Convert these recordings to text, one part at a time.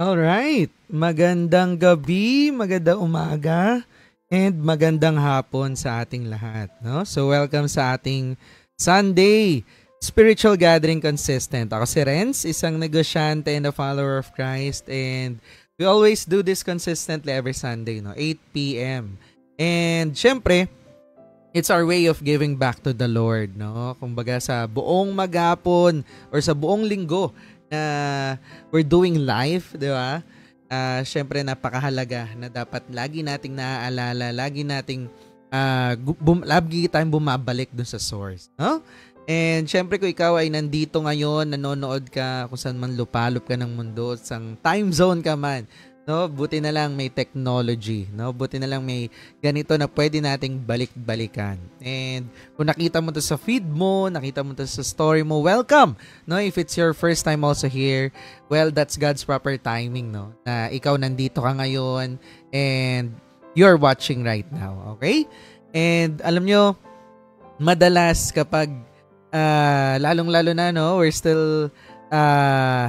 Alright, magandang gabi, magandang umaga, and magandang hapon sa ating lahat. No? So welcome sa ating Sunday Spiritual Gathering Consistent. Ako si Renz, isang negosyante and a follower of Christ, and we always do this consistently every Sunday, no? 8 p.m. And syempre, it's our way of giving back to the Lord, no? Kumbaga sa buong maghapon or sa buong linggo na we're doing live, di ba? Syempre napakahalaga na dapat lagi nating naaalala, lagi tayong bumabalik dun sa source, no? And syempre kung ikaw ay nandito ngayon, nanonood ka kung saan man lupalop ka ng mundo, sang time zone ka man, no? Buti na lang may technology, no? Buti na lang may ganito na pwede nating balik-balikan. And kung nakita mo to sa feed mo, nakita mo to sa story mo, welcome, no? If it's your first time also here, well, that's God's proper timing, no? Na ikaw nandito ka ngayon and you're watching right now, okay? And alam nyo, madalas kapag lalong-lalo na, no, we're still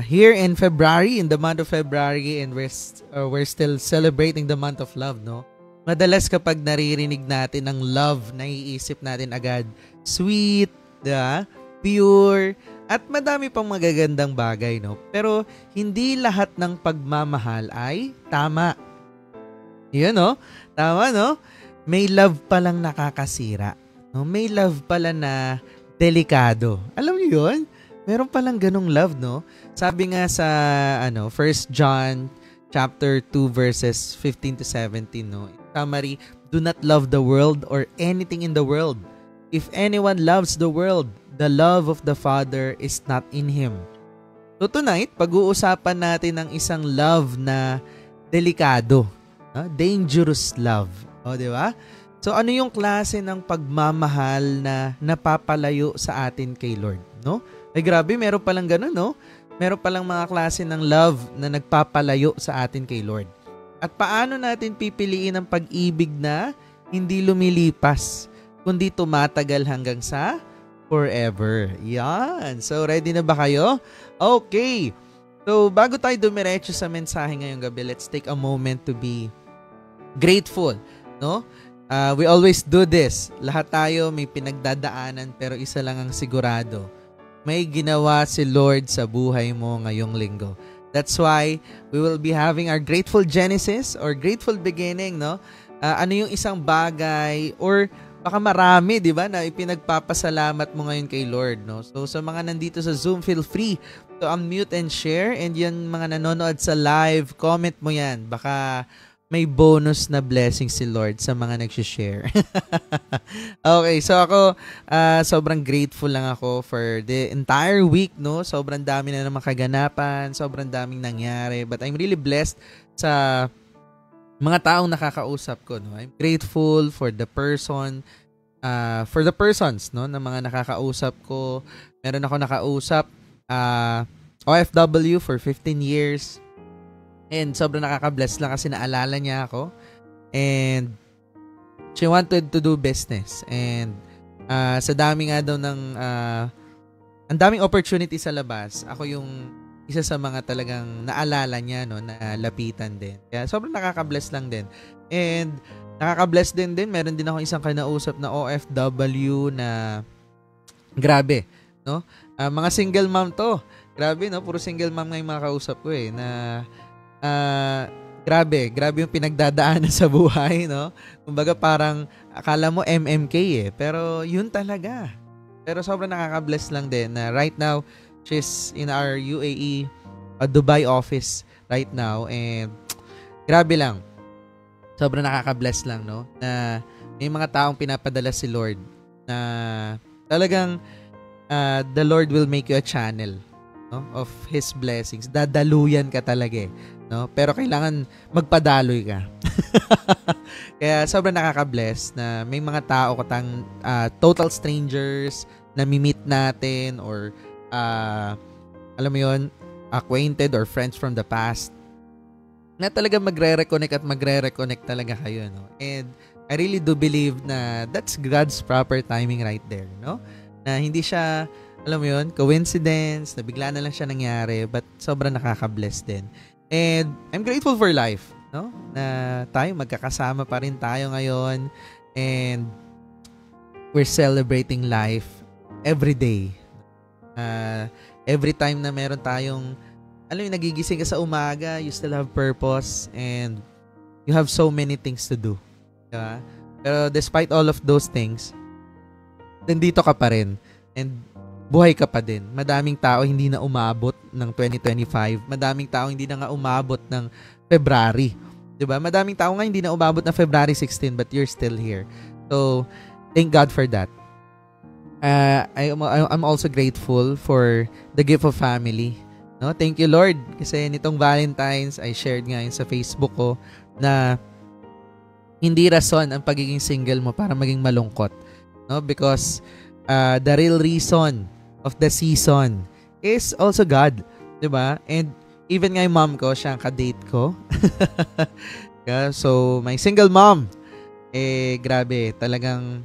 here in February, in the month of February, and we're still celebrating the month of love, no? Madalas kapag naririnig natin ang love, naiisip natin agad sweet, diba? Pure, at madami pang magagandang bagay, no? Pero hindi lahat ng pagmamahal ay tama. Yun, no? Tama, no? May love palang nakakasira, no? May love pala na delikado. Alam niyo yun? Meron palang ganong love, no? Sabi nga sa 1 John chapter 2 verses 15 to 17, no? In summary, do not love the world or anything in the world. If anyone loves the world, the love of the Father is not in him. So tonight, pag-uusapan natin ang isang love na delikado, no? Dangerous love. O, di ba? So ano yung klase ng pagmamahal na napapalayo sa atin kay Lord, no? Ay grabe, meron palang ganun, no? Meron palang mga klase ng love na nagpapalayo sa atin kay Lord. At paano natin pipiliin ang pag-ibig na hindi lumilipas, kundi tumatagal hanggang sa forever. Yan. So ready na ba kayo? Okay. So bago tayo dumiretso sa mensahe ngayong gabi, let's take a moment to be grateful, no? We always do this. Lahat tayo may pinagdadaanan pero isa lang ang sigurado. May ginawa si Lord sa buhay mo ngayong linggo. That's why we will be having our Grateful Genesis or Grateful Beginning, no? Ano yung isang bagay or baka marami, di ba, na ipinagpapasalamat mo ngayon kay Lord, no? So sa mga nandito sa Zoom, feel free to unmute and share. And yan mga nanonood sa live, comment mo yan. Baka may bonus na blessing si Lord sa mga nag-share. Okay, so ako, sobrang grateful lang ako for the entire week, no? Sobrang dami na namang kaganapan, sobrang daming nangyari. But I'm really blessed sa mga taong nakakausap ko, no? I'm grateful for the persons, no? Na mga nakakausap ko. Meron ako nakausap, OFW for 15 years. And sobrang nakaka-bless lang kasi naalala niya ako. And she wanted to do business. And sa dami nga daw ng ang daming opportunity sa labas, ako yung isa sa mga talagang naalala niya, no, na lapitan din. Kaya sobrang nakaka-bless lang din. And nakaka-bless din, meron din ako isang kinausap na OFW na grabe, no? Mga single mom to. Grabe, no? Puro single mom nga yung mga kausap ko na grabe yung pinagdadaanan sa buhay, no? Kumbaga parang akala mo MMK pero yun talaga. Pero sobrang nakaka-bless lang din na right now she's in our UAE Dubai office right now, and grabe lang. Sobrang nakaka-bless lang, no? Na may mga taong pinapadala si Lord na talagang the Lord will make you a channel, no, of His blessings. Dadaluyan ka talaga, no? Pero kailangan magpadaloy ka. Kaya sobrang nakaka-bless na may mga tao katang total strangers na mi-meet natin or alam mo yun, acquainted or friends from the past na talaga magre-reconnect talaga kayo, no? And I really do believe na that's God's proper timing right there, no? Na hindi siya, alam mo yun, coincidence, na bigla na lang siya nangyari, but sobrang nakaka-bless din. And I'm grateful for life, no? Na tayo magkakasama pa rin tayo ngayon and we're celebrating life every day. Every time na meron tayong, alam mo, nagigising ka sa umaga, you still have purpose and you have so many things to do. Diba? Pero despite all of those things, nandito ka pa rin and buhay ka pa din. Madaming tao hindi na umabot ng 2025. Madaming tao hindi na nga umabot ng February. 'Di ba? Madaming tao nga hindi na umabot ng February 16 but you're still here. So, thank God for that. I'm also grateful for the gift of family. No? Thank you, Lord. Kasi nitong Valentine's, I shared nga yun sa Facebook ko na hindi rason ang pagiging single mo para maging malungkot. No? Because the real reason of the season is also God, 'di ba? And even nga yung mom ko, siya ang ka-date ko. Yeah, so my single mom, grabe, talagang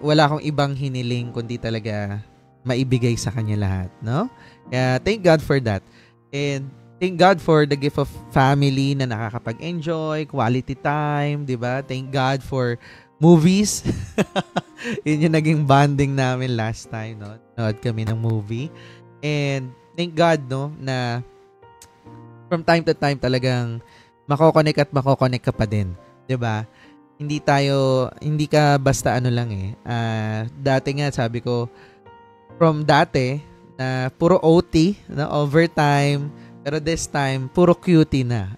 wala akong ibang hiniling kundi talaga maibigay sa kanya lahat, no? Kaya thank God for that. And thank God for the gift of family na nakakapag-enjoy, quality time, 'di ba? Thank God for movies. Yun yung naging bonding namin last time, no? Nood kami ng movie. And thank God, no, na from time to time talagang makokonek ka pa din, 'di ba? Hindi ka basta ano lang dati nga sabi ko, from dati na puro OT, na overtime, pero this time puro cutie na.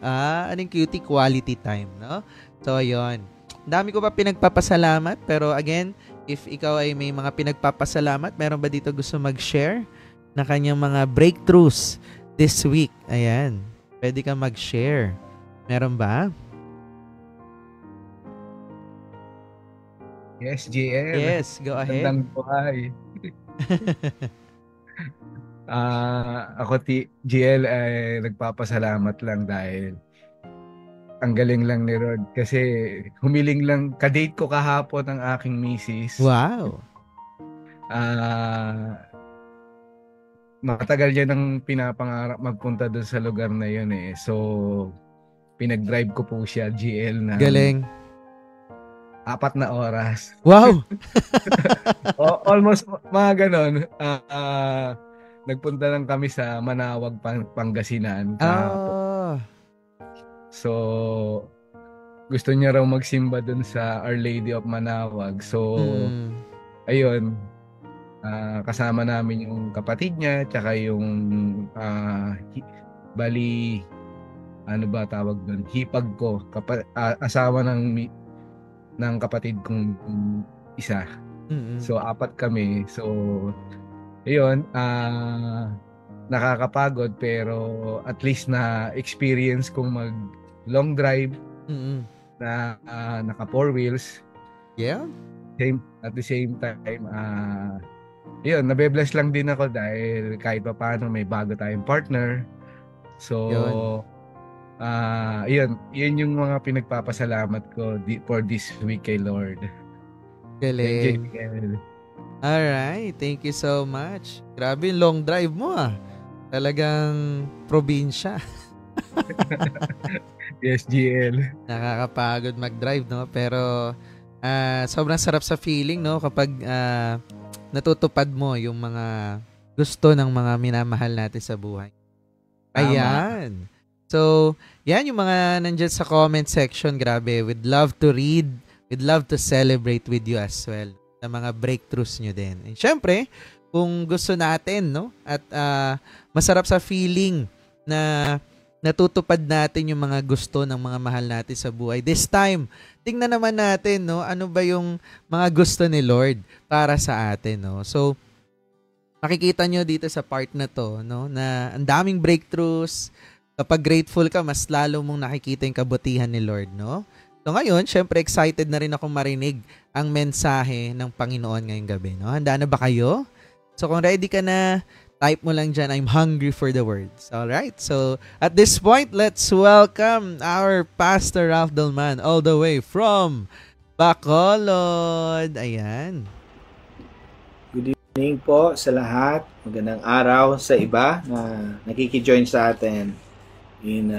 Anong cutie? Quality time, no? So ayun. Dami ko pa pinagpapasalamat, pero again, if ikaw ay may mga pinagpapasalamat, meron ba dito gusto mag-share na kanyang mga breakthroughs this week? Ayan. Pwede ka mag-share. Meron ba? Yes, JL. Yes, go ahead. Magandang buhay. Ako, JL, ay nagpapasalamat lang dahil ang galing lang ni Rod. Kasi humiling lang, kadate ko kahapon ang aking misis. Wow. Matagal niya nang pinapangarap magpunta doon sa lugar na yun eh. So, pinag-drive ko po siya, GL, na galing. 4 na oras. Wow! Almost mga ganon. Nagpunta lang kami sa Manawag, Pangasinan kahapon. So, gusto niya raw magsimba dun sa Our Lady of Manawag. So, ayun. Kasama namin yung kapatid niya, tsaka yung bali, ano ba tawag doon? Hipag ko. Asawa ng kapatid kong isa. So, 4 kami. So, ayun. Nakakapagod pero at least na experience kong mag long drive na naka 4 wheels. Yeah. At the same time, yun, nabe-bless lang din ako dahil kahit pa paano may bago tayong partner. So, yun yung mga pinagpapasalamat ko for this week kay Lord. Galing. Alright, thank you so much. Grabe yung long drive mo Talagang probinsya. Yes, GL. Nakakapagod mag-drive, no? Pero sobrang sarap sa feeling, no? Kapag natutupad mo yung mga gusto ng mga minamahal natin sa buhay. Ayan. So, yan yung mga nandyan sa comment section. Grabe, we'd love to read. We'd love to celebrate with you as well. Sa mga breakthroughs nyo din. And syempre, kung gusto natin, no? At masarap sa feeling na natutupad natin yung mga gusto ng mga mahal natin sa buhay. This time, tingnan naman natin, no? Ano ba yung mga gusto ni Lord para sa atin, no? So, makikita nyo dito sa part na to, no? Na ang daming breakthroughs. Kapag grateful ka, mas lalo mong nakikita yung kabutihan ni Lord, no? So ngayon, syempre excited na rin akong marinig ang mensahe ng Panginoon ngayong gabi, no? Handa na ba kayo? So kung ready ka na, type mo lang dyan, I'm hungry for the words. Alright, so at this point, let's welcome our Pastor Ralph Delman all the way from Bacolod. Ayan. Good evening po sa lahat. Magandang araw sa iba na nakikijoin sa atin. in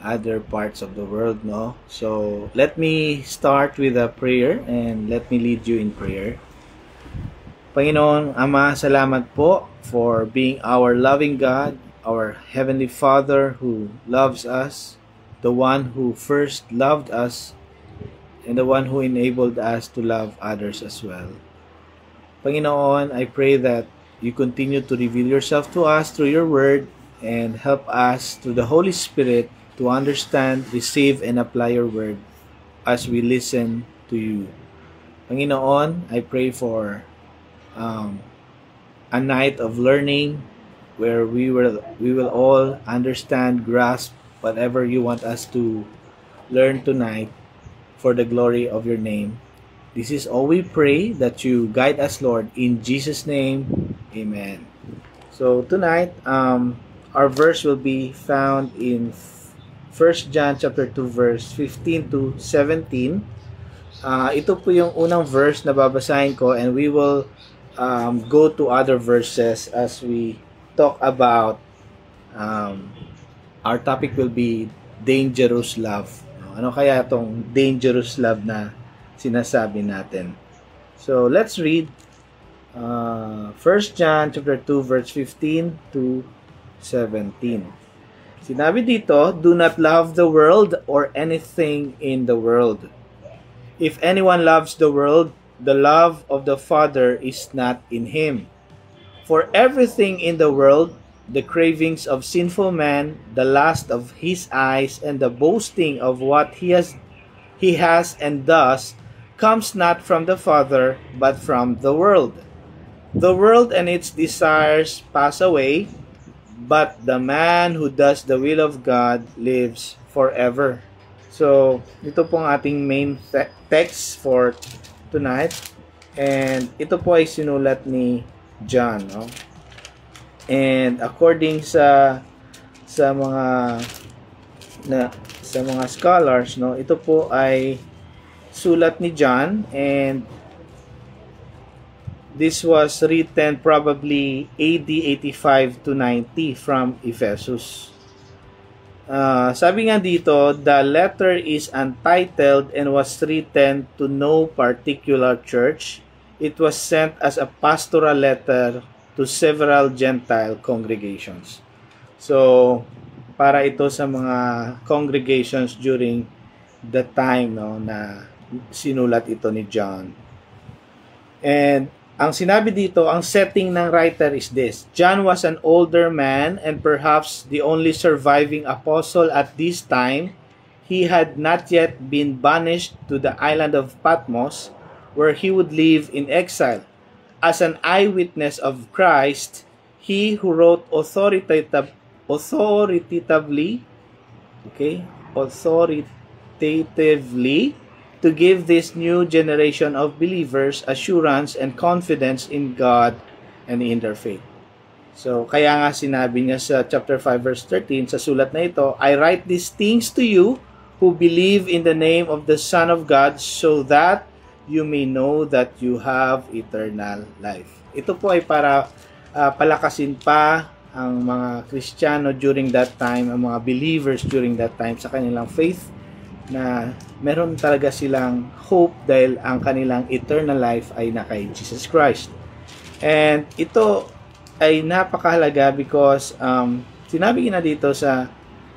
other parts of the world, no? So let me start with a prayer and let me lead you in prayer. Panginoon Ama, salamat po for being our loving God, our Heavenly Father who loves us, the one who first loved us, and the one who enabled us to love others as well. Panginoon, I pray that you continue to reveal yourself to us through your word and help us through the Holy Spirit to understand, receive, and apply your word as we listen to you. Panginoon, I pray for a night of learning where we will all understand, grasp whatever you want us to learn tonight for the glory of your name. This is all we pray, that you guide us, Lord, in Jesus' name. Amen. So tonight, our verse will be found in 1 John chapter 2 verse 15 to 17. Ito po yung unang verse na babasahin ko, and we will go to other verses as we talk about our topic will be dangerous love. Ano kaya itong dangerous love na sinasabi natin? So let's read 1 John chapter 2 verse 15 to 17. Sinabi dito, "Do not love the world or anything in the world. If anyone loves the world, the love of the Father is not in him. For everything in the world, the cravings of sinful man, the lust of his eyes, and the boasting of what he has and does, comes not from the Father, but from the world. The world and its desires pass away, but the man who does the will of God lives forever." So, ito pong ating main text for tonight. And ito po ay sinulat ni John, no? And according sa mga scholars, no, ito po ay sulat ni John, and this was written probably AD 85 to 90 from Ephesus. Sabi nga dito, the letter is untitled and was written to no particular church. It was sent as a pastoral letter to several Gentile congregations. So, para ito sa mga congregations during the time, no, na sinulat ito ni John. And ang sinabi dito, ang setting ng writer is this: John was an older man and perhaps the only surviving apostle at this time. He had not yet been banished to the island of Patmos, where he would live in exile. As an eyewitness of Christ, he who wrote authoritatively to give this new generation of believers assurance and confidence in God and in their faith. So, kaya nga sinabi niya sa chapter 5 verse 13 sa sulat na ito, "I write these things to you who believe in the name of the Son of God, so that you may know that you have eternal life." Ito po ay para palakasin pa ang mga Kristiyano during that time, ang mga believers during that time sa kanilang faith, na meron talaga silang hope dahil ang kanilang eternal life ay na kay Jesus Christ. And ito ay napakahalaga because sinabi na dito sa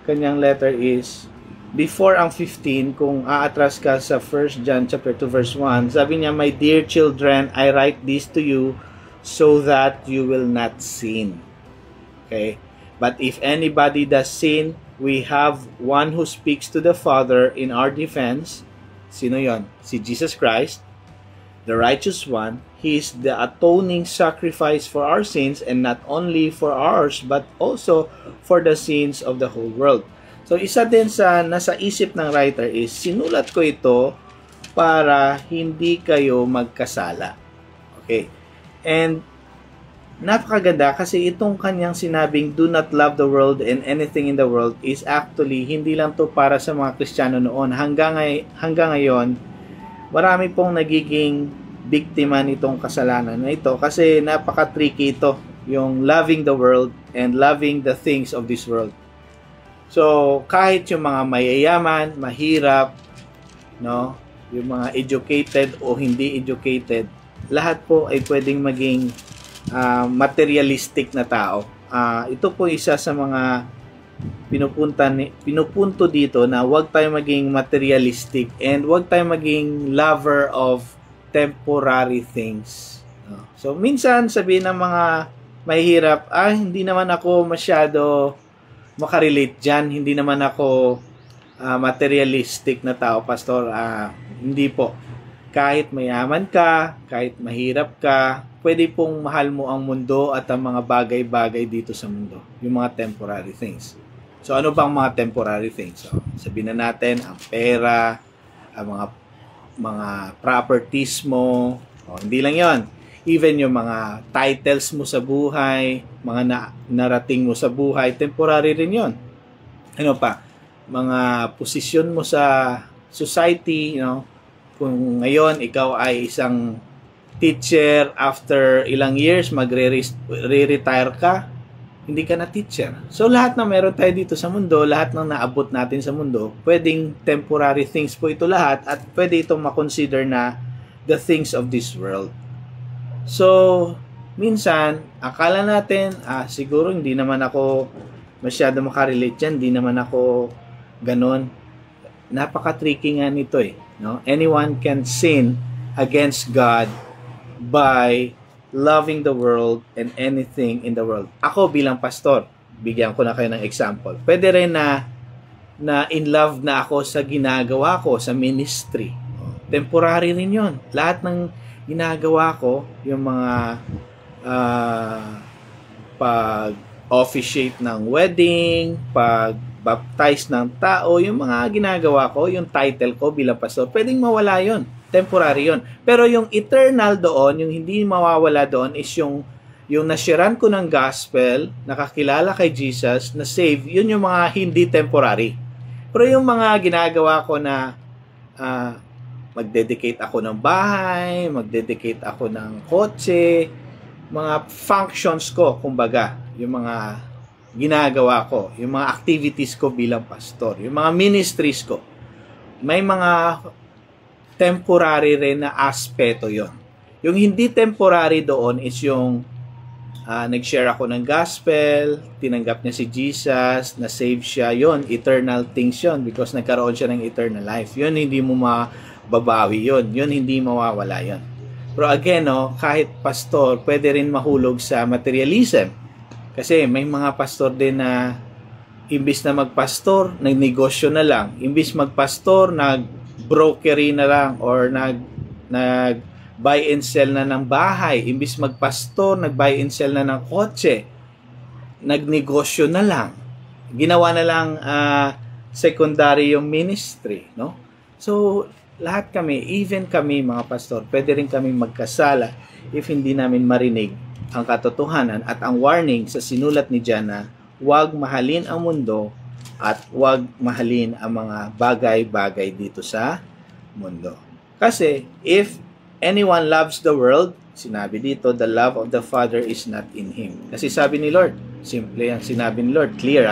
kanyang letter is before ang 15, kung aatras ka sa 1 John chapter 2 verse 1, sabi niya, "My dear children, I write this to you so that you will not sin." Okay? "But if anybody does sin, we have one who speaks to the Father in our defense." Sino yon? Si Jesus Christ, the righteous one. He is the atoning sacrifice for our sins, and not only for ours, but also for the sins of the whole world. So, isa din sa nasa isip ng writer is, sinulat ko ito para hindi kayo magkasala. Okay? And napakaganda kasi itong kanyang sinabing, "Do not love the world and anything in the world," is actually hindi lang to para sa mga Kristiyano noon. Hanggang ngayon, marami pong nagiging biktima nitong kasalanan na ito kasi napaka-tricky ito, yung loving the world and loving the things of this world. So, kahit yung mga mayayaman, mahirap, no, yung mga educated o hindi educated, lahat po ay pwedeng maging materialistic na tao. Ito po isa sa mga pinupunto dito na huwag tayo maging materialistic and huwag tayo maging lover of temporary things. So, minsan sabihin ng mga mahihirap, hindi naman ako masyado makarelate dyan. Hindi naman ako materialistic na tao, Pastor. Hindi po. Kahit mayaman ka, kahit mahirap ka, pwede pong mahal mo ang mundo at ang mga bagay-bagay dito sa mundo. Yung mga temporary things. So, ano bang mga temporary things? So, sabihin na natin, ang pera, ang mga properties mo, hindi lang yon. Even yung mga titles mo sa buhay, mga narating mo sa buhay, temporary rin yon. Ano pa? Mga posisyon mo sa society, kung ngayon ikaw ay isang teacher, after ilang years magre-retire ka, hindi ka na teacher. So lahat na meron tayo dito sa mundo, lahat ng naabot natin sa mundo, pwedeng temporary things po ito lahat at pwede itong makonsider na the things of this world. So, minsan, akala natin, siguro hindi naman ako masyado makarelate dyan, hindi naman ako ganon. Napaka-tricky nga nito no? Anyone can sin against God by loving the world and anything in the world. Ako bilang pastor, bigyan ko na kayo ng example. Pwede rin na in love na ako sa ginagawa ko sa ministry. Temporary rin yon. Lahat ng ginagawa ko, yung mga pag-officiate ng wedding, pag-baptize ng tao, yung mga ginagawa ko, yung title ko bilang pastor, pwedeng mawala yon. Temporary yon. Pero yung eternal doon, yung hindi mawawala doon is yung nasharean ko ng gospel, nakakilala kay Jesus, na save, yun yung mga hindi temporary. Pero yung mga ginagawa ko na magdedicate ako ng bahay, magdedicate ako ng kotse, mga functions ko, kumbaga, yung mga ginagawa ko, yung mga activities ko bilang pastor, yung mga ministries ko, may mga temporary rin na aspeto yon. Yung hindi temporary doon is yung nag-share ako ng gospel, tinanggap niya si Jesus, na-save siya, yon eternal things yon because nagkaroon siya ng eternal life. Yon hindi mo mababawi yon hindi mawawala yon. Pero again, kahit pastor, pwede rin mahulog sa materialism. Kasi may mga pastor din na imbis na magpastor, nagnegosyo na lang. Imbis magpastor, brokery na lang or nag buy and sell na ng bahay. Imbis magpastor, nag-buy and sell na ng kotse. Nagnegosyo na lang. Ginawa na lang secondary yung ministry, no? So, lahat kami, even kami mga pastor, pwede rin kami magkasala if hindi namin marinig ang katotohanan at ang warning sa sinulat ni John na huwag mahalin ang mundo at huwag mahalin ang mga bagay-bagay dito sa mundo. Kasi, if anyone loves the world, sinabi dito, the love of the Father is not in him. Kasi sabi ni Lord, simple ang sinabi ni Lord, clear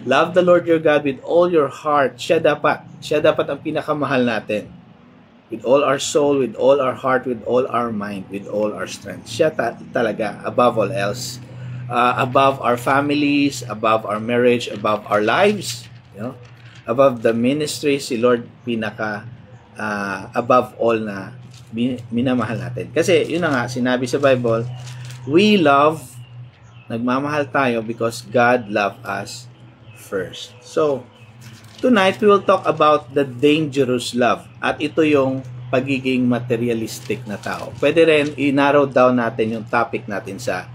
love the Lord your God with all your heart. Siya dapat ang pinakamahal natin. With all our soul, with all our heart, with all our mind, with all our strength. Siya talaga, above all else. Above our families, above our marriage, above our lives, above the ministry, si Lord above all na minamahal natin. Kasi yun na nga, sinabi sa Bible, nagmamahal tayo because God loved us first. So, tonight we will talk about the dangerous love. At ito yung pagiging materialistic na tao. Pwede rin i-narrow down natin yung topic natin sa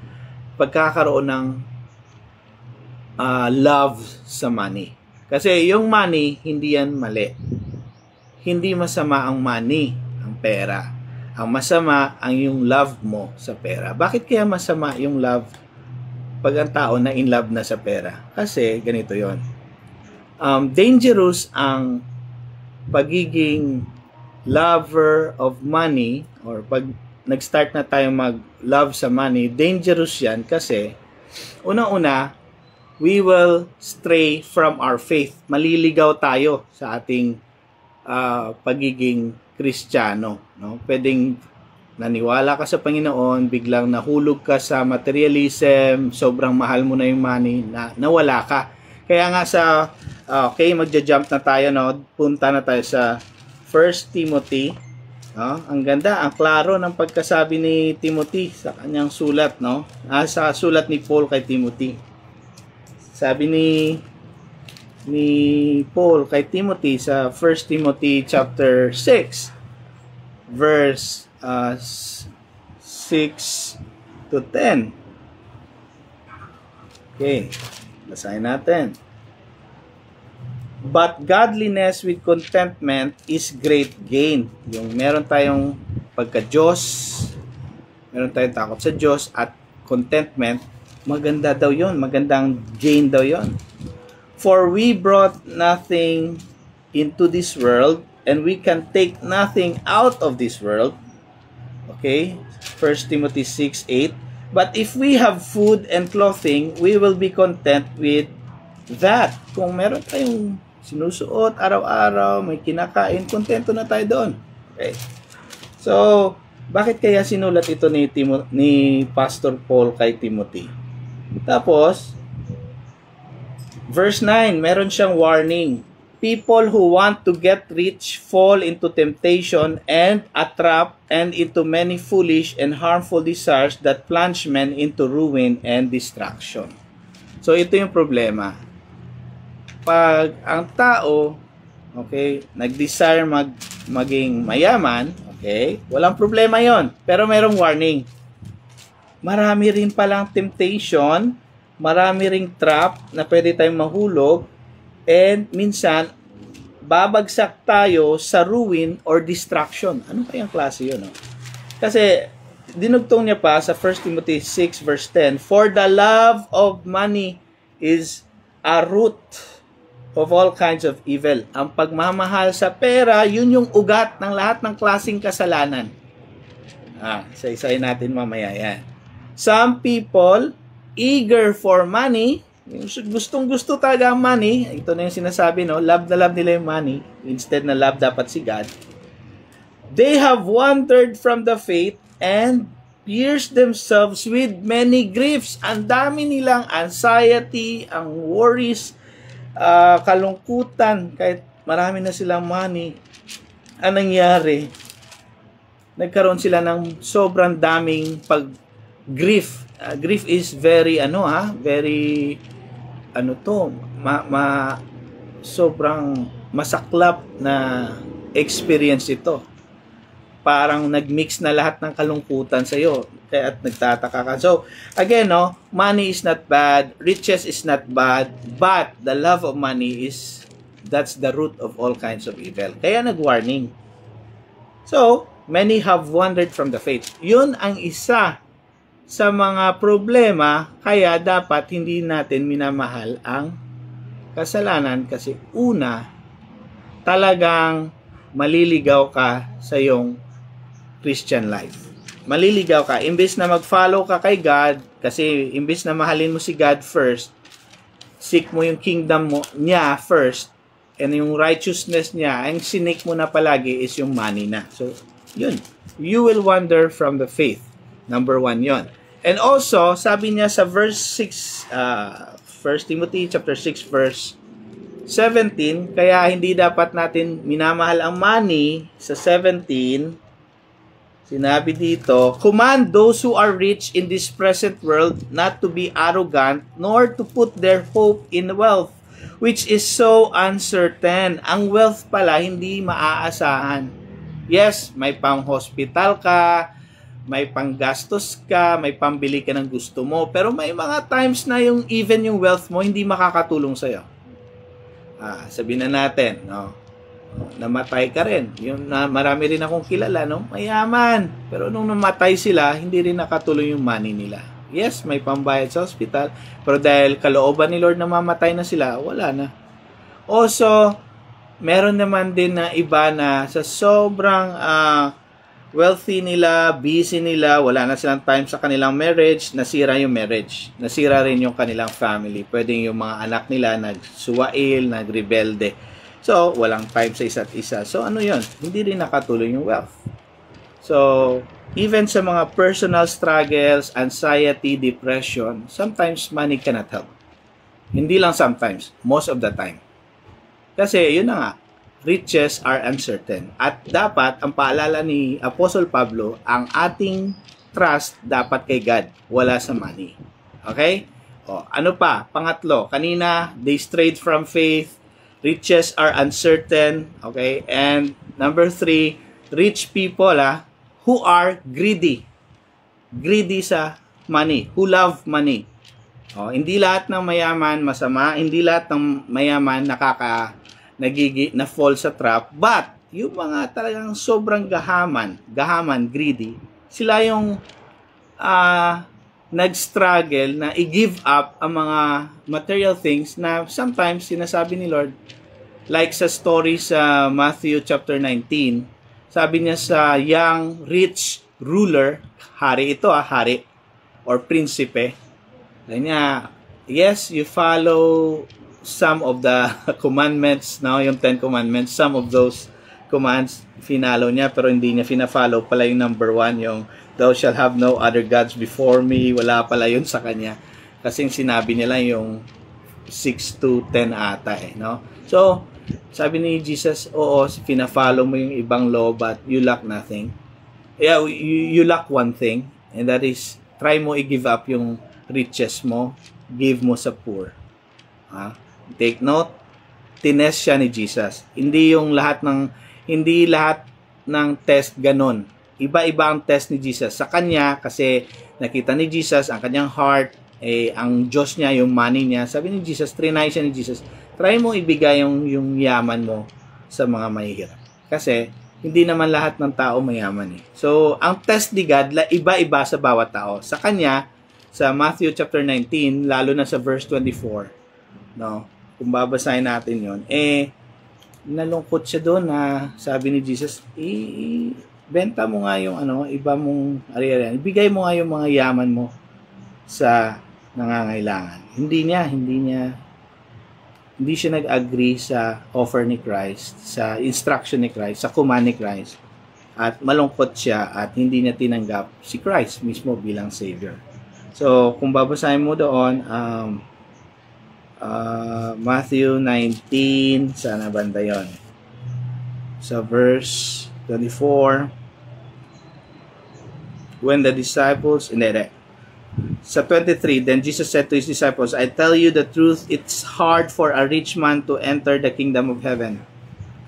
pagkakaroon ng love sa money. Kasi yung money, hindi yan mali. Hindi masama ang money, ang pera. Ang masama ang yung love mo sa pera. Bakit kaya masama yung love pag ang tao na in love na sa pera? Kasi ganito yon. Dangerous ang pagiging lover of money or pag nag-start na tayo mag-love sa money, dangerous yan kasi unang-una, we will stray from our faith. Maliligaw tayo sa ating pagiging Kristiyano. No? Pwedeng naniwala ka sa Panginoon, biglang nahulog ka sa materialism, sobrang mahal mo na yung money, nawala ka. Kaya nga okay, magja-jump na tayo, no? Punta na tayo sa 1 Timothy. No? Ang ganda, ang klaro ng pagkasabi ni Timothy sa kanyang sulat, no? Sa sulat ni Paul kay Timothy. Sabi ni Paul kay Timothy sa 1 Timothy chapter 6 verse 6 to 10. Okay, basahin natin. But godliness with contentment is great gain. Yung meron tayong pagka-Diyos, meron tayong takot sa Diyos at contentment, maganda daw yon, magandang gain daw yon. For we brought nothing into this world and we can take nothing out of this world. Okay, 1 Timothy 6:8. But if we have food and clothing, we will be content with that. Kung meron tayong sinusuot araw-araw, may kinakain, kontento na tayo doon. Okay. So, bakit kaya sinulat ito ni Pastor Paul kay Timothy? Tapos, verse 9, meron siyang warning. People who want to get rich fall into temptation and a trap and into many foolish and harmful desires that plunge men into ruin and destruction. So, ito yung problema. Pag ang tao, okay, nag-desire maging mayaman, okay, walang problema yon. Pero merong warning. Marami rin palang temptation, marami ring trap na pwede tayong mahulog, and minsan, babagsak tayo sa ruin or destruction. Ano kayang klase yun? No? Kasi, dinugtong niya pa sa 1 Timothy 6 verse 10, For the love of money is a root of all kinds of evil. Ang pagmamahal sa pera, yun yung ugat ng lahat ng klaseng kasalanan. Isa-isahin natin mamaya yan. Some people eager for money, gustong-gusto talaga ang money. Ito na yung sinasabi, no? Love na love nila yung money. Instead na love dapat si God. They have wandered from the faith and pierced themselves with many griefs. Ang dami nilang anxiety, ang worries, kalungkutan, kahit marami na silang money. Ang nangyari, nagkaroon sila ng sobrang daming grief. Grief is very sobrang masaklap na experience ito. Parang nagmix na lahat ng kalungkutan sa iyo at nagtataka ka. So, again, no, money is not bad, riches is not bad, but the love of money that's the root of all kinds of evil. Kaya nag-warning. So, many have wandered from the faith. Yun ang isa sa mga problema, kaya dapat hindi natin minamahal ang kasalanan kasi una, talagang maliligaw ka sa iyong Christian life. Maliligaw ka. Imbes na mag-follow ka kay God, kasi imbes na mahalin mo si God first, seek mo yung kingdom niya first, and yung righteousness niya, ang sinik mo na palagi is yung money na. So, yun. You will wander from the faith. Number 1 yon. And also, sabi niya sa verse 6, 1 Timothy chapter 6 verse 17, kaya hindi dapat natin minamahal ang money. Sa 17, sinabi dito, command those who are rich in this present world not to be arrogant, nor to put their hope in wealth, which is so uncertain. Ang wealth pala, hindi maaasahan. Yes, may pang-hospital ka, may panggastos ka, may pambili ka ng gusto mo, pero may mga times na even yung wealth mo, hindi makakatulong sa'yo. Sabihin na natin, no? Namatay ka rin. Marami rin akong kilala, no? Mayaman. Pero nung namatay sila, hindi rin nakatuloy yung money nila. Yes, may pambayad sa hospital, pero dahil kalooban ni Lord na mamatay na sila, wala na. Also, meron naman din na iba na sa sobrang wealthy nila, busy nila, wala na silang time sa kanilang marriage, nasira yung marriage. Nasira rin yung kanilang family. Pwedeng yung mga anak nila nagsuwail, nagrebelde. So, walang time sa isa't isa. So, ano yun? Hindi rin nakatulong yung wealth. So, even sa mga personal struggles, anxiety, depression, sometimes money cannot help. Hindi lang sometimes, most of the time. Kasi, yun na nga, riches are uncertain. At dapat, ang paalala ni Apostle Pablo, ang ating trust dapat kay God, wala sa money. Okay? O, ano pa? Pangatlo, kanina, they strayed from faith, riches are uncertain. Okay? And number 3, rich people who are greedy. Greedy sa money. Who love money. O, hindi lahat ng mayaman masama, hindi lahat ng mayaman na fall sa trap, but yung mga talagang sobrang gahaman, greedy, sila yung nag-struggle na i-give up ang mga material things na sometimes sinasabi ni Lord, like sa story sa Matthew chapter 19, sabi niya sa young rich ruler, hari ito hari or prinsipe, sabi niya, yes, you follow some of the commandments, yung 10 commandments, some of those commands, finalo niya, pero hindi niya fina-follow pala yung number 1, yung thou shall have no other gods before me, wala pala yun sa kanya. Kasi sinabi nila yung 6 to 10 ata no? So, sabi ni Jesus, oo, fina-follow mo yung ibang law, but you lack nothing. Yeah, you lack one thing, and that is, try mo i-give up yung riches mo, give mo sa poor. Take note, tinest siya ni Jesus. Hindi lahat ng test ganon. Iba-iba ang test ni Jesus. Sa kanya, kasi nakita ni Jesus ang kanyang heart, ang Diyos niya, yung money niya. Sabi ni Jesus, trinay siya ni Jesus, try mo ibigay yung yaman mo sa mga mahihirap. Kasi, hindi naman lahat ng tao mayaman So, ang test ni God, iba-iba sa bawat tao. Sa kanya, sa Matthew chapter 19, lalo na sa verse 24, kung babasahin natin yon, nalungkot siya doon na sabi ni Jesus, benta mo nga yung iba mong ari-arian, ibigay mo nga yung mga yaman mo sa nangangailangan. Hindi siya nag-agree sa offer ni Christ, sa instruction ni Christ, sa command ni Christ, at malungkot siya at hindi niya tinanggap si Christ mismo bilang Savior. So, kung babasahin mo doon, Matthew 19, sana banda yun. So, verse 24, when the disciples, sa 23, then Jesus said to his disciples, I tell you the truth, it's hard for a rich man to enter the kingdom of heaven.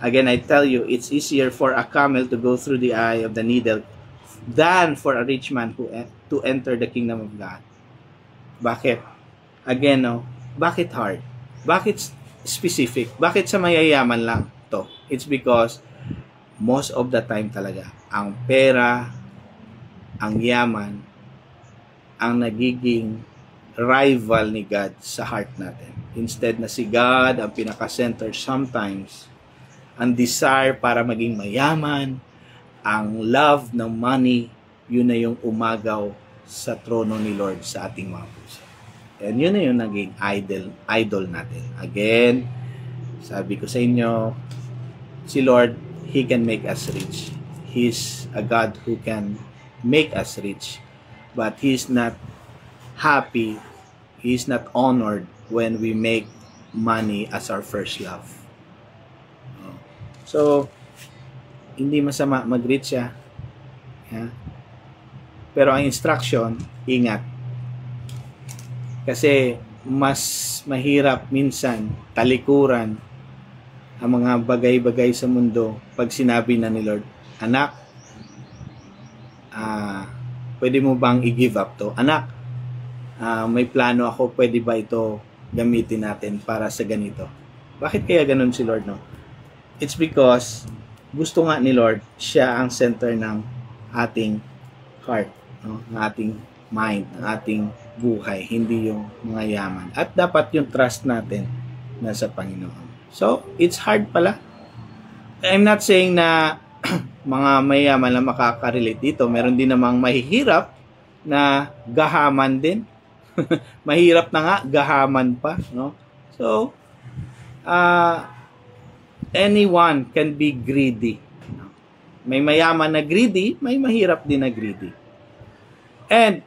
Again, I tell you, it's easier for a camel to go through the eye of the needle than for a rich man to enter the kingdom of God. Bakit? Again, bakit hard? Bakit specific? Bakit sa mayayaman lang to? It's because most of the time talaga, ang pera, ang yaman, ang nagiging rival ni God sa heart natin. Instead na si God ang pinaka-center, sometimes, ang desire para maging mayaman, ang love ng money, yun na yung umagaw sa trono ni Lord sa ating mga puso. And yun na yung naging idol natin. Again, sabi ko sa inyo, si Lord, He can make us rich. He's a God who can make us rich. But He's not happy, He's not honored when we make money as our first love. So, hindi masama mag-rich siya. Yeah? Pero ang instruction, ingat. Kasi mas mahirap minsan talikuran ang mga bagay-bagay sa mundo pag sinabi na ni Lord, anak, pwede mo bang i-give up to? Anak, may plano ako, pwede ba ito gamitin natin para sa ganito? Bakit kaya ganun si Lord, no? It's because gusto nga ni Lord, siya ang center ng ating heart, no? Ng ating mind, ng ating buhay, hindi yung mga yaman. At dapat yung trust natin nasa Panginoon. So, it's hard pala. I'm not saying na mga mayaman na makaka-relate dito. Meron din namang mahihirap na gahaman din. Mahirap na nga, gahaman pa, no? So, anyone can be greedy. May mayaman na greedy, may mahirap din na greedy. And,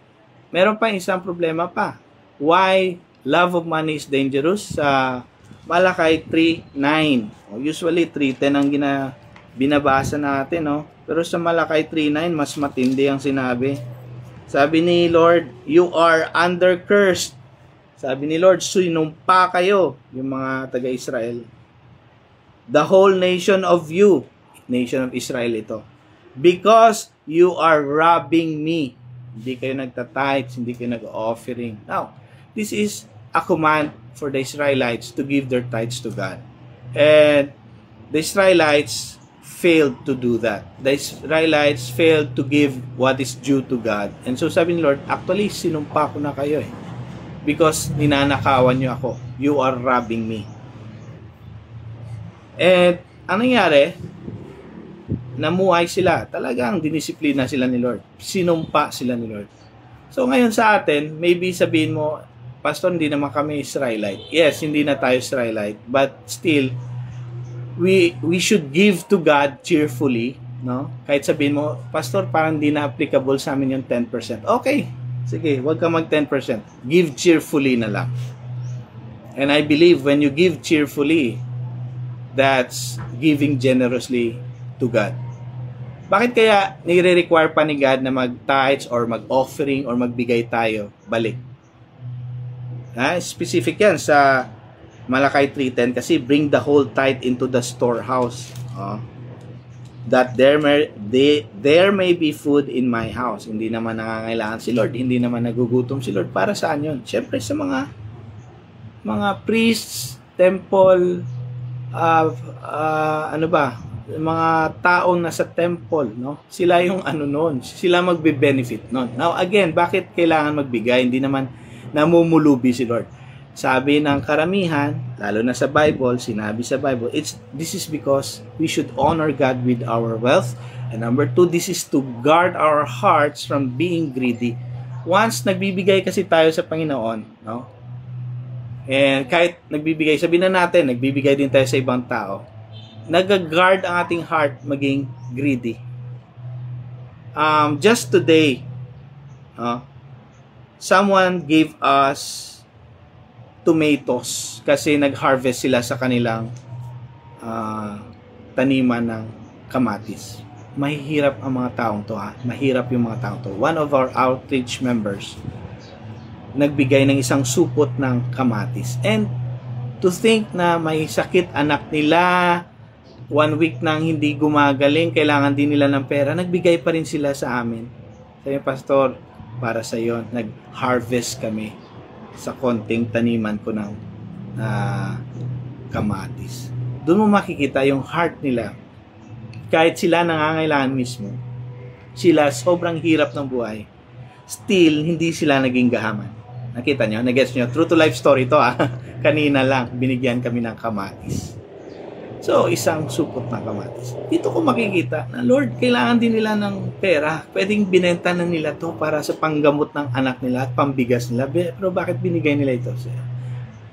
meron pa isang problema pa. Why love of money is dangerous? Sa Malakay 3:9. Usually, 3:10 ang binabasa natin, no? Pero sa Malakay 3:9, mas matindi ang sinabi. Sabi ni Lord, you are under cursed. Sabi ni Lord, sinumpa kayo, yung mga taga-Israel. The whole nation of you, nation of Israel ito, because you are robbing me. Hindi kayo nagtitithes, hindi kayo nag-offering. Now, this is a command for the Israelites to give their tithes to God. And the Israelites failed to do that. The Israelites failed to give what is due to God. And so sabi ni Lord, actually, sinumpa ko na kayo eh. Because ninanakawan nyo ako. You are robbing me. And anong nangyari? Namuhay sila. Talagang dinisiplina sila ni Lord. Sinumpa sila ni Lord. So ngayon sa atin, maybe sabihin mo, Pastor, hindi naman kami Israelite. Yes, hindi na tayo Israelite. But still, we should give to God cheerfully, no? Kahit sabihin mo, Pastor, parang hindi na applicable sa amin yung 10%. Okay, sige, wag ka mag 10%. Give cheerfully na lang. And I believe when you give cheerfully, that's giving generously to God. Bakit kaya nire-require pa ni God na mag-tithes or mag-offering or magbigay tayo balik? Specific yan sa Malakay 3:10 kasi bring the whole tithe into the storehouse, that there may be food in my house. Hindi naman nangangailangan si Lord, hindi naman nagugutom si Lord. Para saan yun? Siyempre sa mga priests, temple, mga taong nasa temple, no? Sila yung noon, sila magbe-benefit noon. Now again, bakit kailangan magbigay? Hindi naman namumulubi si Lord. Sabi ng karamihan, lalo na sa Bible, sinabi sa Bible, this is because we should honor God with our wealth. And number 2, this is to guard our hearts from being greedy. Once nagbibigay kasi tayo sa Panginoon, no? And kahit nagbibigay, sabihin na natin, nagbibigay din tayo sa ibang tao, nag-guard ang ating heart maging greedy. Just today, someone gave us tomatoes kasi nag-harvest sila sa kanilang taniman ng kamatis. Mahirap ang mga taong to, mahirap yung mga taong to. One of our outreach members nagbigay ng isang supot ng kamatis. And to think na may sakit anak nila, 1 week nang hindi gumagaling, kailangan din nila ng pera, nagbigay pa rin sila sa amin. Sabi, Pastor, para sa iyo, nag-harvest kami sa konting taniman ko ng kamatis. Doon mo makikita yung heart nila. Kahit sila nangangailangan mismo, sila sobrang hirap ng buhay, still, hindi sila naging gahaman. Nakita nyo? Nag-gets nyo? True to life story to Kanina lang, binigyan kami ng kamatis. So, isang supot ng kamatis. Dito ko makikita na, Lord, kailangan din nila ng pera. Pwedeng binenta na nila to para sa panggamot ng anak nila at pambigas nila. Pero bakit binigay nila ito?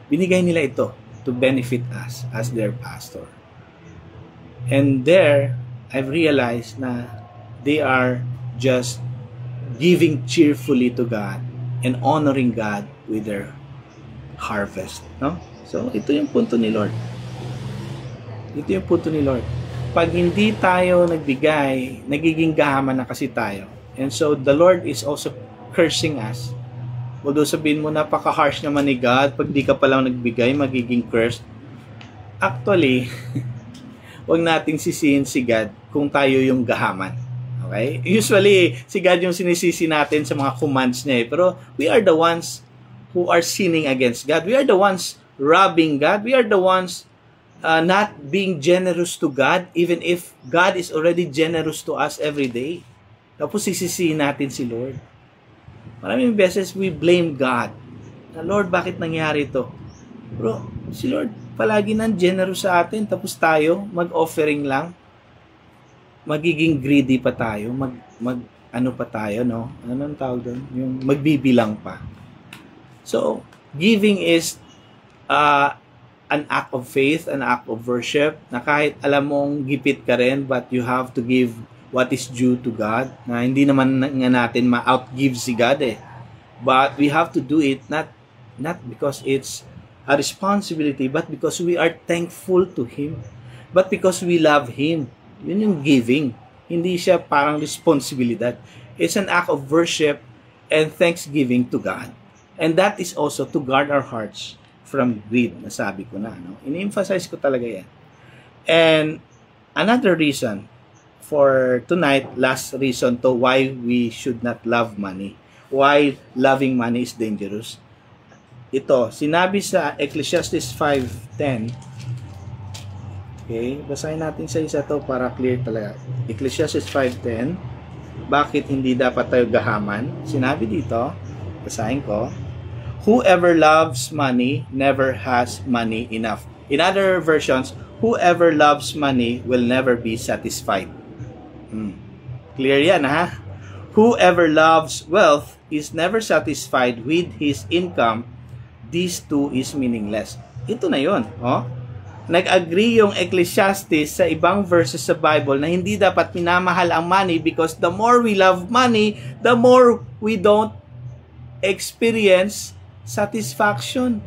Binigay nila ito to benefit us as their pastor. And there, I've realized na they are just giving cheerfully to God and honoring God with their harvest. No? So, ito yung punto ni Lord. Ito yung punto ni Lord. Pag hindi tayo nagbigay, nagiging gahaman na kasi tayo. And so, the Lord is also cursing us. Although sabihin mo, napaka-harsh naman ni God, pag di ka palang nagbigay, magiging cursed. Actually, wag nating sisihin si God kung tayo yung gahaman. Okay? Usually, si God yung sinisisi natin sa mga commands niya. Pero we are the ones who are sinning against God. We are the ones robbing God. We are the ones not being generous to God, even if God is already generous to us every day. Tapos sisisihin natin si Lord. Maraming beses we blame God. Na, Lord, bakit nangyari ito? Bro, si Lord palagi nang generous sa atin, tapos tayo mag-offering lang. magiging greedy pa tayo, ano pa tayo, no? Anong tawag doon? Yung magbibilang pa. So, giving is an act of faith, an act of worship, na kahit alam mong gipit ka rin, but you have to give what is due to God, na hindi naman nga natin ma-outgive si God eh. But we have to do it not because it's a responsibility, but because we are thankful to Him. But because we love Him. Yun yung giving. Hindi siya parang responsibilidad. It's an act of worship and thanksgiving to God. And that is also to guard our hearts from greed. Nasabi ko na. No? Ini-emphasize ko talaga yan. And another reason for tonight, last reason to why we should not love money. Why loving money is dangerous. Ito, sinabi sa Ecclesiastes 5:10. Okay, basahin natin sa isa to para clear talaga. Ecclesiastes 5:10. Bakit hindi dapat tayo gahaman? Sinabi dito, basahin ko, whoever loves money never has money enough. In other versions, whoever loves money will never be satisfied. Clear yan, ha? Whoever loves wealth is never satisfied with his income. These two is meaningless. Ito na yun. Oh? Nag-agree yung Ecclesiastes sa ibang verses sa Bible na hindi dapat minamahal ang money because the more we love money, the more we don't experience satisfaction.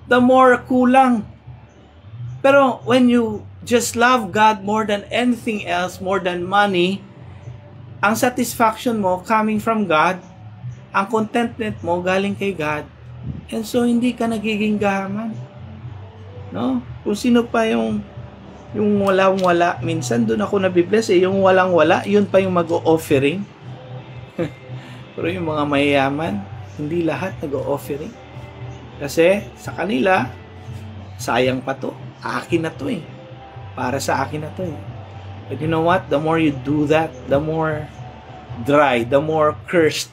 The more kulang. Pero when you just love God more than anything else, more than money, ang satisfaction mo coming from God, ang contentment mo galing kay God, and so hindi ka nagiging gahaman. No? Kung sino pa yung walang-wala, minsan doon ako nabibless eh, yung walang-wala, yun pa yung mag-o-offering. Pero yung mga mayayaman, hindi lahat nag-o-offering. Kasi sa kanila, sayang pa to. Akin na to eh. Para sa akin na to eh. But you know what? The more you do that, the more dry, the more cursed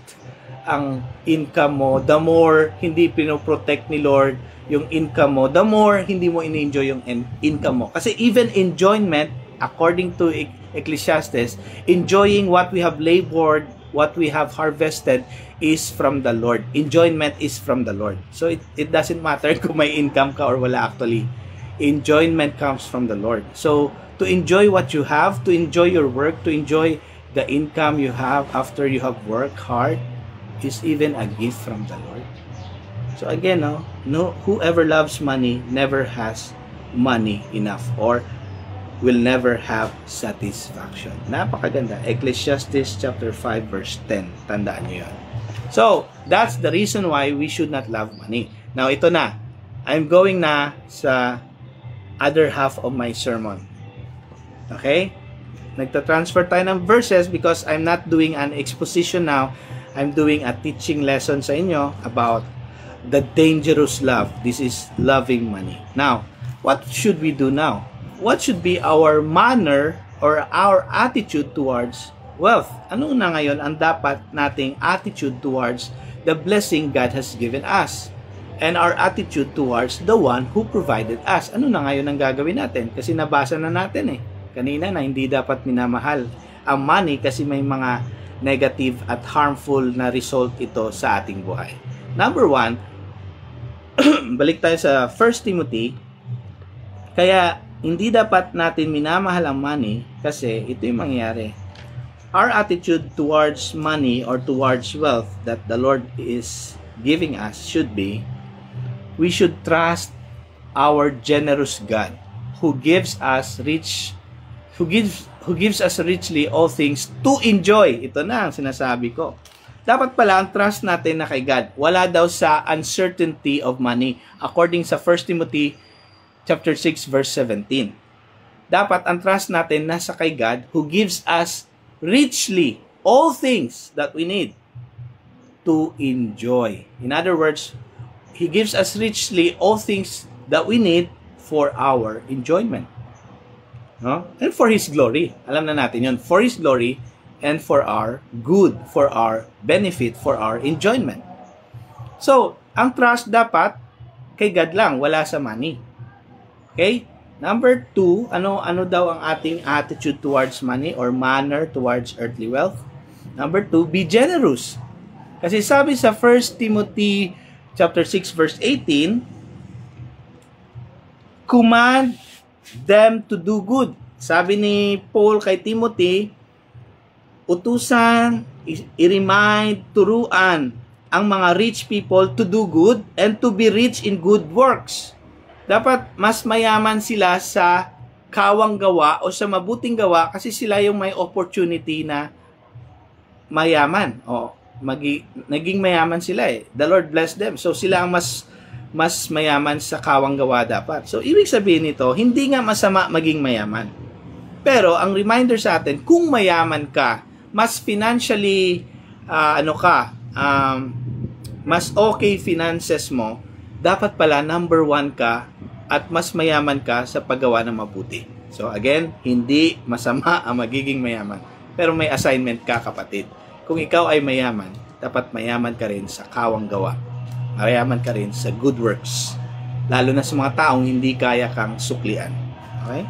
ang income mo, the more hindi pinoprotect ni Lord yung income mo, the more hindi mo in-enjoy yung income mo. Kasi even enjoyment, according to Ecclesiastes, enjoying what we have labored, what we have harvested is from the Lord. Enjoyment is from the Lord. So it doesn't matter kung may income ka or wala actually. Enjoyment comes from the Lord. So to enjoy what you have, to enjoy your work, to enjoy the income you have after you have worked hard is even a gift from the Lord. So again, whoever loves money never has money enough or will never have satisfaction. Napakaganda. Ecclesiastes chapter 5 verse 10. Tandaan niyo yan. So, that's the reason why we should not love money. Now, ito na. I'm going na sa other half of my sermon. Okay? Nagta-transfer tayo ng verses because I'm not doing an exposition now. I'm doing a teaching lesson sa inyo about the dangerous love. This is loving money. Now, what should we do now? What should be our manner or our attitude towards wealth? Ano na ngayon ang dapat nating attitude towards the blessing God has given us? And our attitude towards the one who provided us. Ano na ngayon ang gagawin natin? Kasi nabasa na natin eh. Kanina na hindi dapat minamahal ang money kasi may mga negative at harmful na result ito sa ating buhay. Number 1, balik tayo sa 1 Timothy. Kaya hindi dapat natin minamahal ang money kasi ito yung mangyayari. Our attitude towards money or towards wealth that the Lord is giving us should be, we should trust our generous God who gives us richly all things to enjoy. Ito na ang sinasabi ko. Dapat pala ang trust natin na kay God. Wala daw sa uncertainty of money according sa 1 Timothy chapter 6 verse 17. Dapat ang trust natin nasa kay God who gives us richly all things that we need to enjoy. In other words, He gives us richly all things that we need for our enjoyment. No? And for His glory. Alam na natin yun. For His glory and for our good, for our benefit, for our enjoyment. So, ang trust dapat kay God lang, wala sa money. Okay? Number 2, ano daw ang ating attitude towards money or manner towards earthly wealth? Number 2, be generous. Kasi sabi sa 1 Timothy chapter 6 verse 18, command them to do good. Sabi ni Paul kay Timothy, utusan, i-remind, turuan ang mga rich people to do good and to be rich in good works. Dapat mas mayaman sila sa kawang gawa o sa mabuting gawa kasi sila yung may opportunity na mayaman. Naging mayaman sila eh. The Lord bless them. So sila ang mas mayaman sa kawang gawa dapat. So ibig sabihin nito, hindi nga masama maging mayaman. Pero ang reminder sa atin, kung mayaman ka, mas financially mas okay finances mo, dapat pala number 1 ka at mas mayaman ka sa paggawa ng mabuti. So again, hindi masama ang magiging mayaman. Pero may assignment ka, kapatid. Kung ikaw ay mayaman, dapat mayaman ka rin sa kawang gawa. Mayaman ka rin sa good works. Lalo na sa mga taong hindi kaya kang suklian. Okay?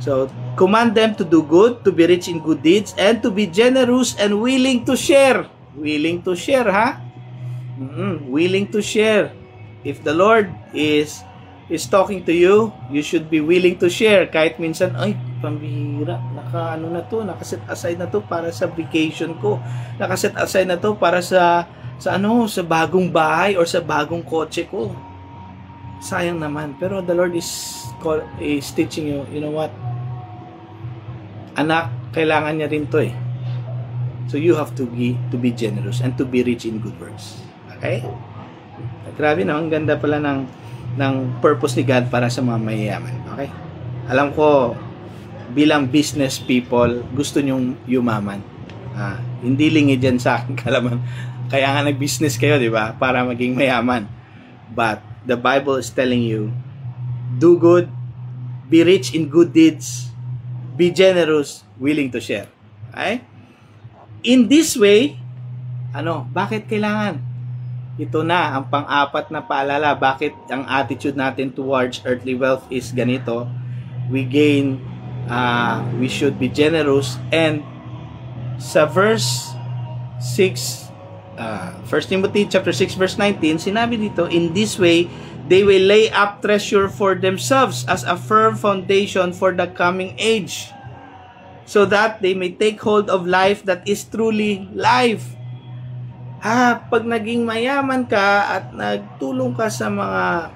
So, command them to do good, to be rich in good deeds, and to be generous and willing to share. Willing to share, ha? Willing to share. If the Lord is talking to you, you should be willing to share. Kahit minsan, ay, pambihira, nakaset aside na to para sa vacation ko. Nakaset aside na to para sa bagong bahay or sa bagong kotse ko. Sayang naman. Pero the Lord is teaching you, you know what? Anak, kailangan niya rin to eh. So you have to be generous and to be rich in good works. Okay? Grabe no, ang ganda pala ng purpose ni God para sa mga mayayaman. Okay? Alam ko, bilang business people, gusto nyong yumaman. Hindi lingid yan sa akin kalaman. Kaya nga nag-business kayo, di ba? Para maging mayaman. But the Bible is telling you, do good, be rich in good deeds, be generous, willing to share. Okay? In this way, bakit kailangan? Ito na, ang pang-apat na paalala, bakit ang attitude natin towards earthly wealth is ganito. We should be generous. And sa verse 6, 1 Timothy chapter 6 verse 19, sinabi dito, in this way, they will lay up treasure for themselves as a firm foundation for the coming age, so that they may take hold of life that is truly life. Pag naging mayaman ka at nagtulong ka sa mga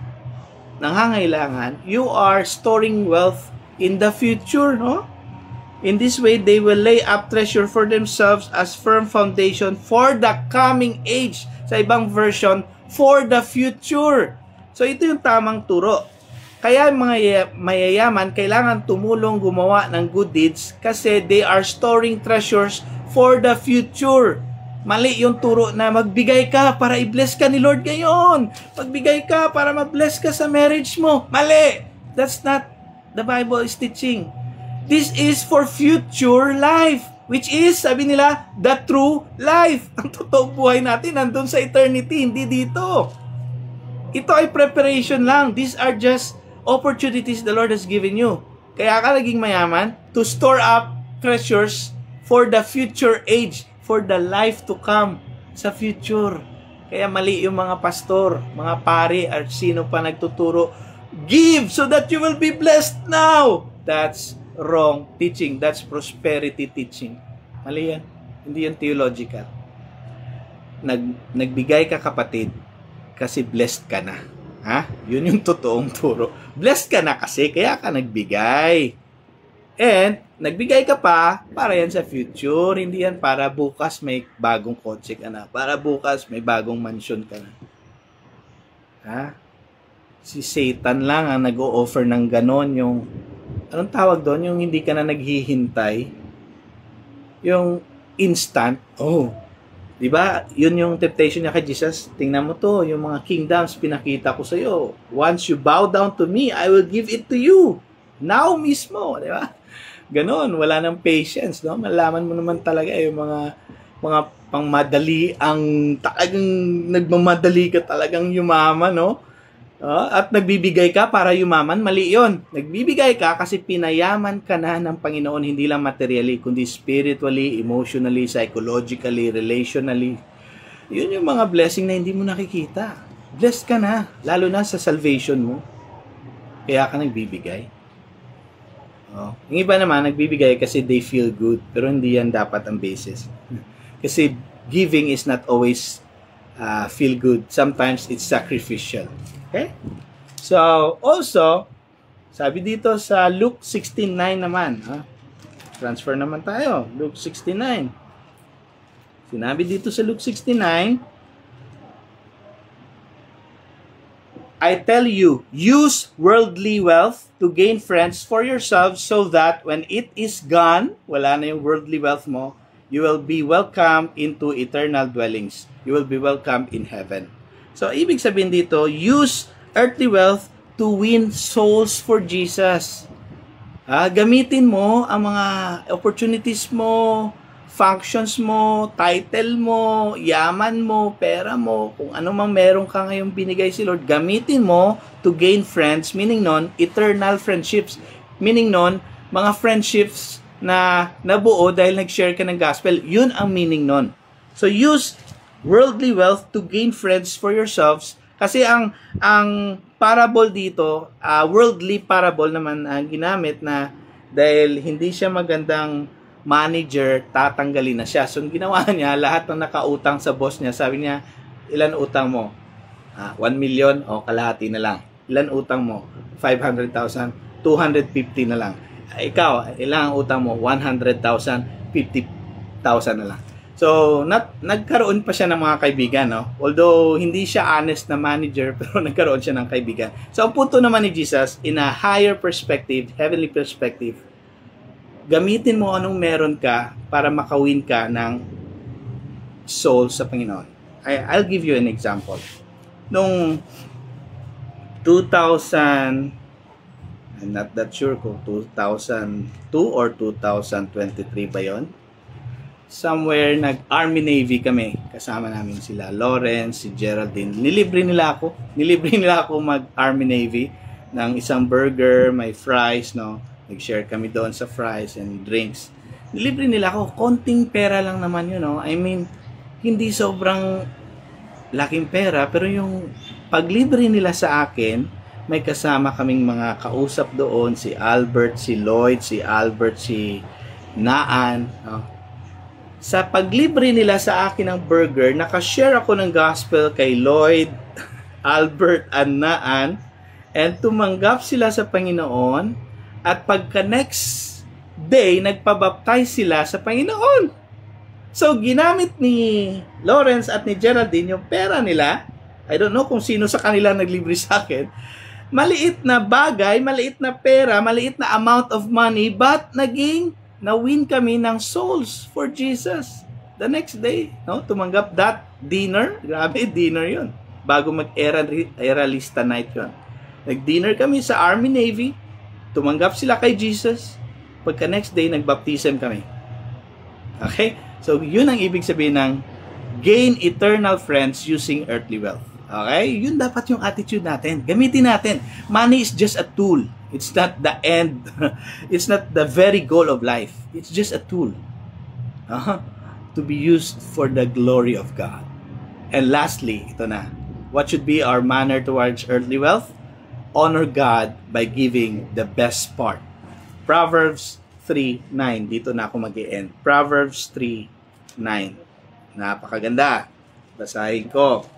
nangangailangan, you are storing wealth in the future, no? In this way, they will lay up treasure for themselves as firm foundation for the coming age. Sa ibang version, for the future. So, ito yung tamang turo. Kaya mga mayayaman, kailangan tumulong gumawa ng good deeds kasi they are storing treasures for the future. Mali yung turo na magbigay ka para i-bless ka ni Lord ngayon. Magbigay ka para ma-bless ka sa marriage mo. Mali! That's not the Bible is teaching. This is for future life, which is, sabi nila, the true life. Ang totoong buhay natin nandun sa eternity, hindi dito. Ito ay preparation lang. These are just opportunities the Lord has given you. Kaya ka naging mayaman to store up treasures for the future age, for the life to come sa future. Kaya mali yung mga pastor, mga pari, at sino pa nagtuturo, give so that you will be blessed now. That's wrong teaching. That's prosperity teaching. Mali yan. Hindi yan theological. Nagbigay ka, kapatid, kasi blessed ka na. Yun yung totoong turo. Blessed ka na kasi, kaya ka nagbigay. And, nagbigay ka pa para yan sa future. Hindi yan para bukas may bagong kotse ka na. Para bukas may bagong mansion ka na. Si Satan lang ang nag-o-offer ng ganon. Yung, anong tawag doon? Yung hindi ka na naghihintay. Yung instant. Diba? Yun yung temptation niya kay Jesus. Tingnan mo to, yung mga kingdoms pinakita ko sa iyo. Once you bow down to me, I will give it to you. Now mismo, diba? Ganon, wala nang patience, no? Malaman mo naman talaga yung mga pangmadali ang talagang nagmamadali ka talagang yumaman, no? At nagbibigay ka para yumaman, mali yun. Nagbibigay ka kasi pinayaman ka na ng Panginoon, hindi lang materially, kundi spiritually, emotionally, psychologically, relationally. Yun yung mga blessing na hindi mo nakikita. Blessed ka na, lalo na sa salvation mo. Kaya ka nagbibigay. Yung iba naman, nagbibigay kasi they feel good, pero hindi yan dapat ang basis. Kasi giving is not always feel good. Sometimes it's sacrificial. Okay? So, also, sabi dito sa Luke 16:9 naman, transfer naman tayo. Luke 16:9. Sinabi dito sa Luke 16:9, I tell you, use worldly wealth to gain friends for yourselves so that when it is gone, wala na yung worldly wealth mo, you will be welcomed into eternal dwellings. You will be welcomed in heaven. So, ibig sabihin dito, use earthly wealth to win souls for Jesus. Gamitin mo ang mga opportunities mo, functions mo, title mo, yaman mo, pera mo, kung ano mang meron ka ngayong binigay si Lord, gamitin mo to gain friends, meaning nun, eternal friendships. Meaning nun, mga friendships na nabuo dahil nag-share ka ng gospel. Yun ang meaning nun. So, use worldly wealth to gain friends for yourselves. Kasi ang parable dito, worldly parable naman ang ginamit na dahil hindi siya magandang manager, tatanggalin na siya. So, ginawa niya, lahat ng nakautang sa boss niya, sabi niya, ilan utang mo? 1 million o kalahati na lang. Ilan utang mo? 500,000, 250 na lang. Ikaw, ilang utang mo? 100,000, 50,000 na lang. So, nagkaroon pa siya ng mga kaibigan, no? Although, hindi siya honest na manager, pero nagkaroon siya ng kaibigan. So, ang punto naman ni Jesus, in a higher perspective, heavenly perspective, gamitin mo anong meron ka para makawin ka ng soul sa Panginoon. I'll give you an example. Noong 2000, I'm not that sure kung 2002 or 2023 ba yun? Somewhere nag-Army Navy kami. Kasama namin sila Lawrence, si Geraldine. Nilibre nila ako mag-Army Navy ng isang burger, may fries, no? Nag-share kami doon sa fries and drinks. Nilibre nila ako. Konting pera lang naman yun, no? I mean, hindi sobrang laking pera, pero yung paglibre nila sa akin, may kasama kaming mga kausap doon, si Albert, si Lloyd, si Albert, si Naan, no? Sa paglibre nila sa akin ng burger, nakashare ako ng gospel kay Lloyd, Albert, and Naan, and tumanggap sila sa Panginoon, at pagka next day, nagpabaptize sila sa Panginoon. So, ginamit ni Lawrence at ni Geraldine yung pera nila. I don't know kung sino sa kanila naglibre sa akin. Maliit na bagay, maliit na pera, maliit na amount of money, but na-win kami ng souls for Jesus. The next day, no, tumanggap that dinner. Grabe, dinner yun. Bago mag-era lista night yun. Nag-dinner kami sa Army Navy. Tumanggap sila kay Jesus. Pagka next day, nagbaptism kami. Okay? So, yun ang ibig sabihin ng gain eternal friends using earthly wealth. Okay? Yun dapat yung attitude natin. Gamitin natin. Money is just a tool. It's not the end. It's not the very goal of life. It's just a tool. To be used for the glory of God. And lastly, ito na. What should be our manner towards earthly wealth? Honor God by giving the best part. Proverbs 3:9. Dito na ako mag-i-end. Proverbs 3:9. Napakaganda. Basahin ko.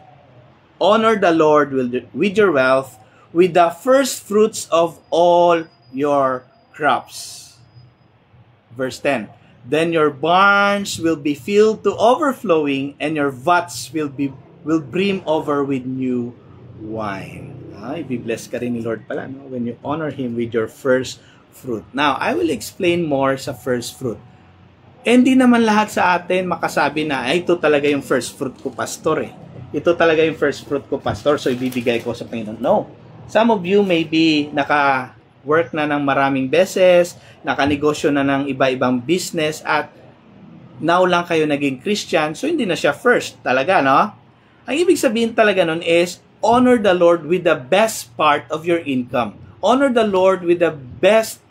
Honor the Lord with your wealth, with the first fruits of all your crops. Verse 10. Then your barns will be filled to overflowing, and your vats will brim over with new wine. I-bless ka rin ni Lord pala, no? When you honor Him with your first fruit. Now, I will explain more sa first fruit. Hindi naman lahat sa atin makasabi na, ay, ito talaga yung first fruit ko, pastor, eh. Ito talaga yung first fruit ko, pastor, so ibibigay ko sa Panginoon. No. Some of you may be naka-work na ng maraming beses, naka-negosyo na ng iba-ibang business, at now lang kayo naging Christian, so hindi na siya first talaga, no? Ang ibig sabihin talaga nun is, honor the Lord with the best part of your income. Honor the Lord with the best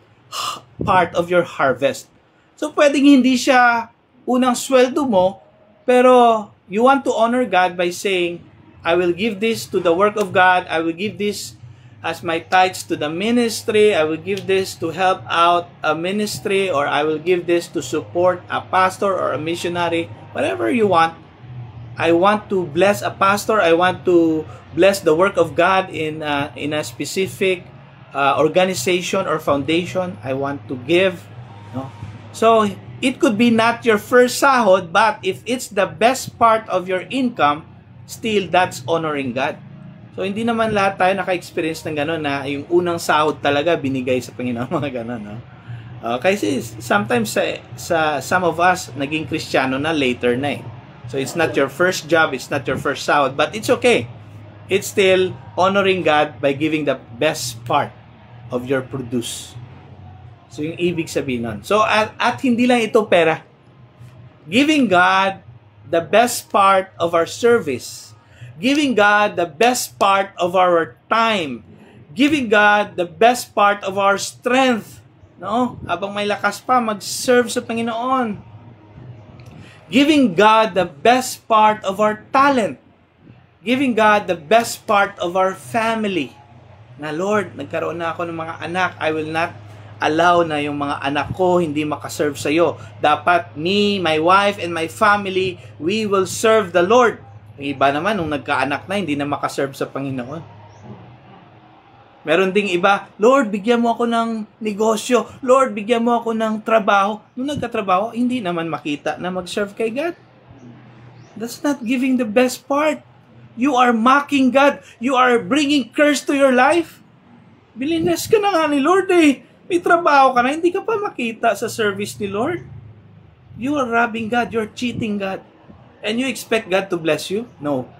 part of your harvest. So, pwedeng hindi siya unang sweldo mo, pero you want to honor God by saying, I will give this to the work of God. I will give this as my tithes to the ministry. I will give this to help out a ministry, or I will give this to support a pastor or a missionary. Whatever you want. I want to bless a pastor. I want to bless the work of God in a specific organization or foundation. I want to give. No? So, it could be not your first sahod, but if it's the best part of your income, still that's honoring God. So, hindi naman lahat tayo naka-experience ng gano'n na yung unang sahod talaga binigay sa Panginoon, mga gano'n. No? Kasi sometimes sa some of us, naging Kristiyano na later na eh. So, it's not your first job, it's not your first sahod, but it's okay. It's still honoring God by giving the best part of your produce. So, yung ibig sabihin nun. So, at hindi lang ito pera. Giving God the best part of our service. Giving God the best part of our time. Giving God the best part of our strength. No? Habang may lakas pa, mag-serve sa Panginoon. Giving God the best part of our talent. Giving God the best part of our family. Na Lord, nagkaroon na ako ng mga anak. I will not allow na yung mga anak ko hindi makaserve sa iyo. Dapat me, my wife, and my family, we will serve the Lord. Yung iba naman, nung nagkaanak na, hindi na makaserve sa Panginoon. Meron ding iba, Lord, bigyan mo ako ng negosyo. Lord, bigyan mo ako ng trabaho. Nung nagkatrabaho, hindi naman makita na mag-serve kay God. That's not giving the best part. You are mocking God. You are bringing curse to your life. Bilinas ka na nga ni Lord eh. May trabaho ka na, hindi ka pa makita sa service ni Lord. You are robbing God. You're cheating God. And you expect God to bless you? No.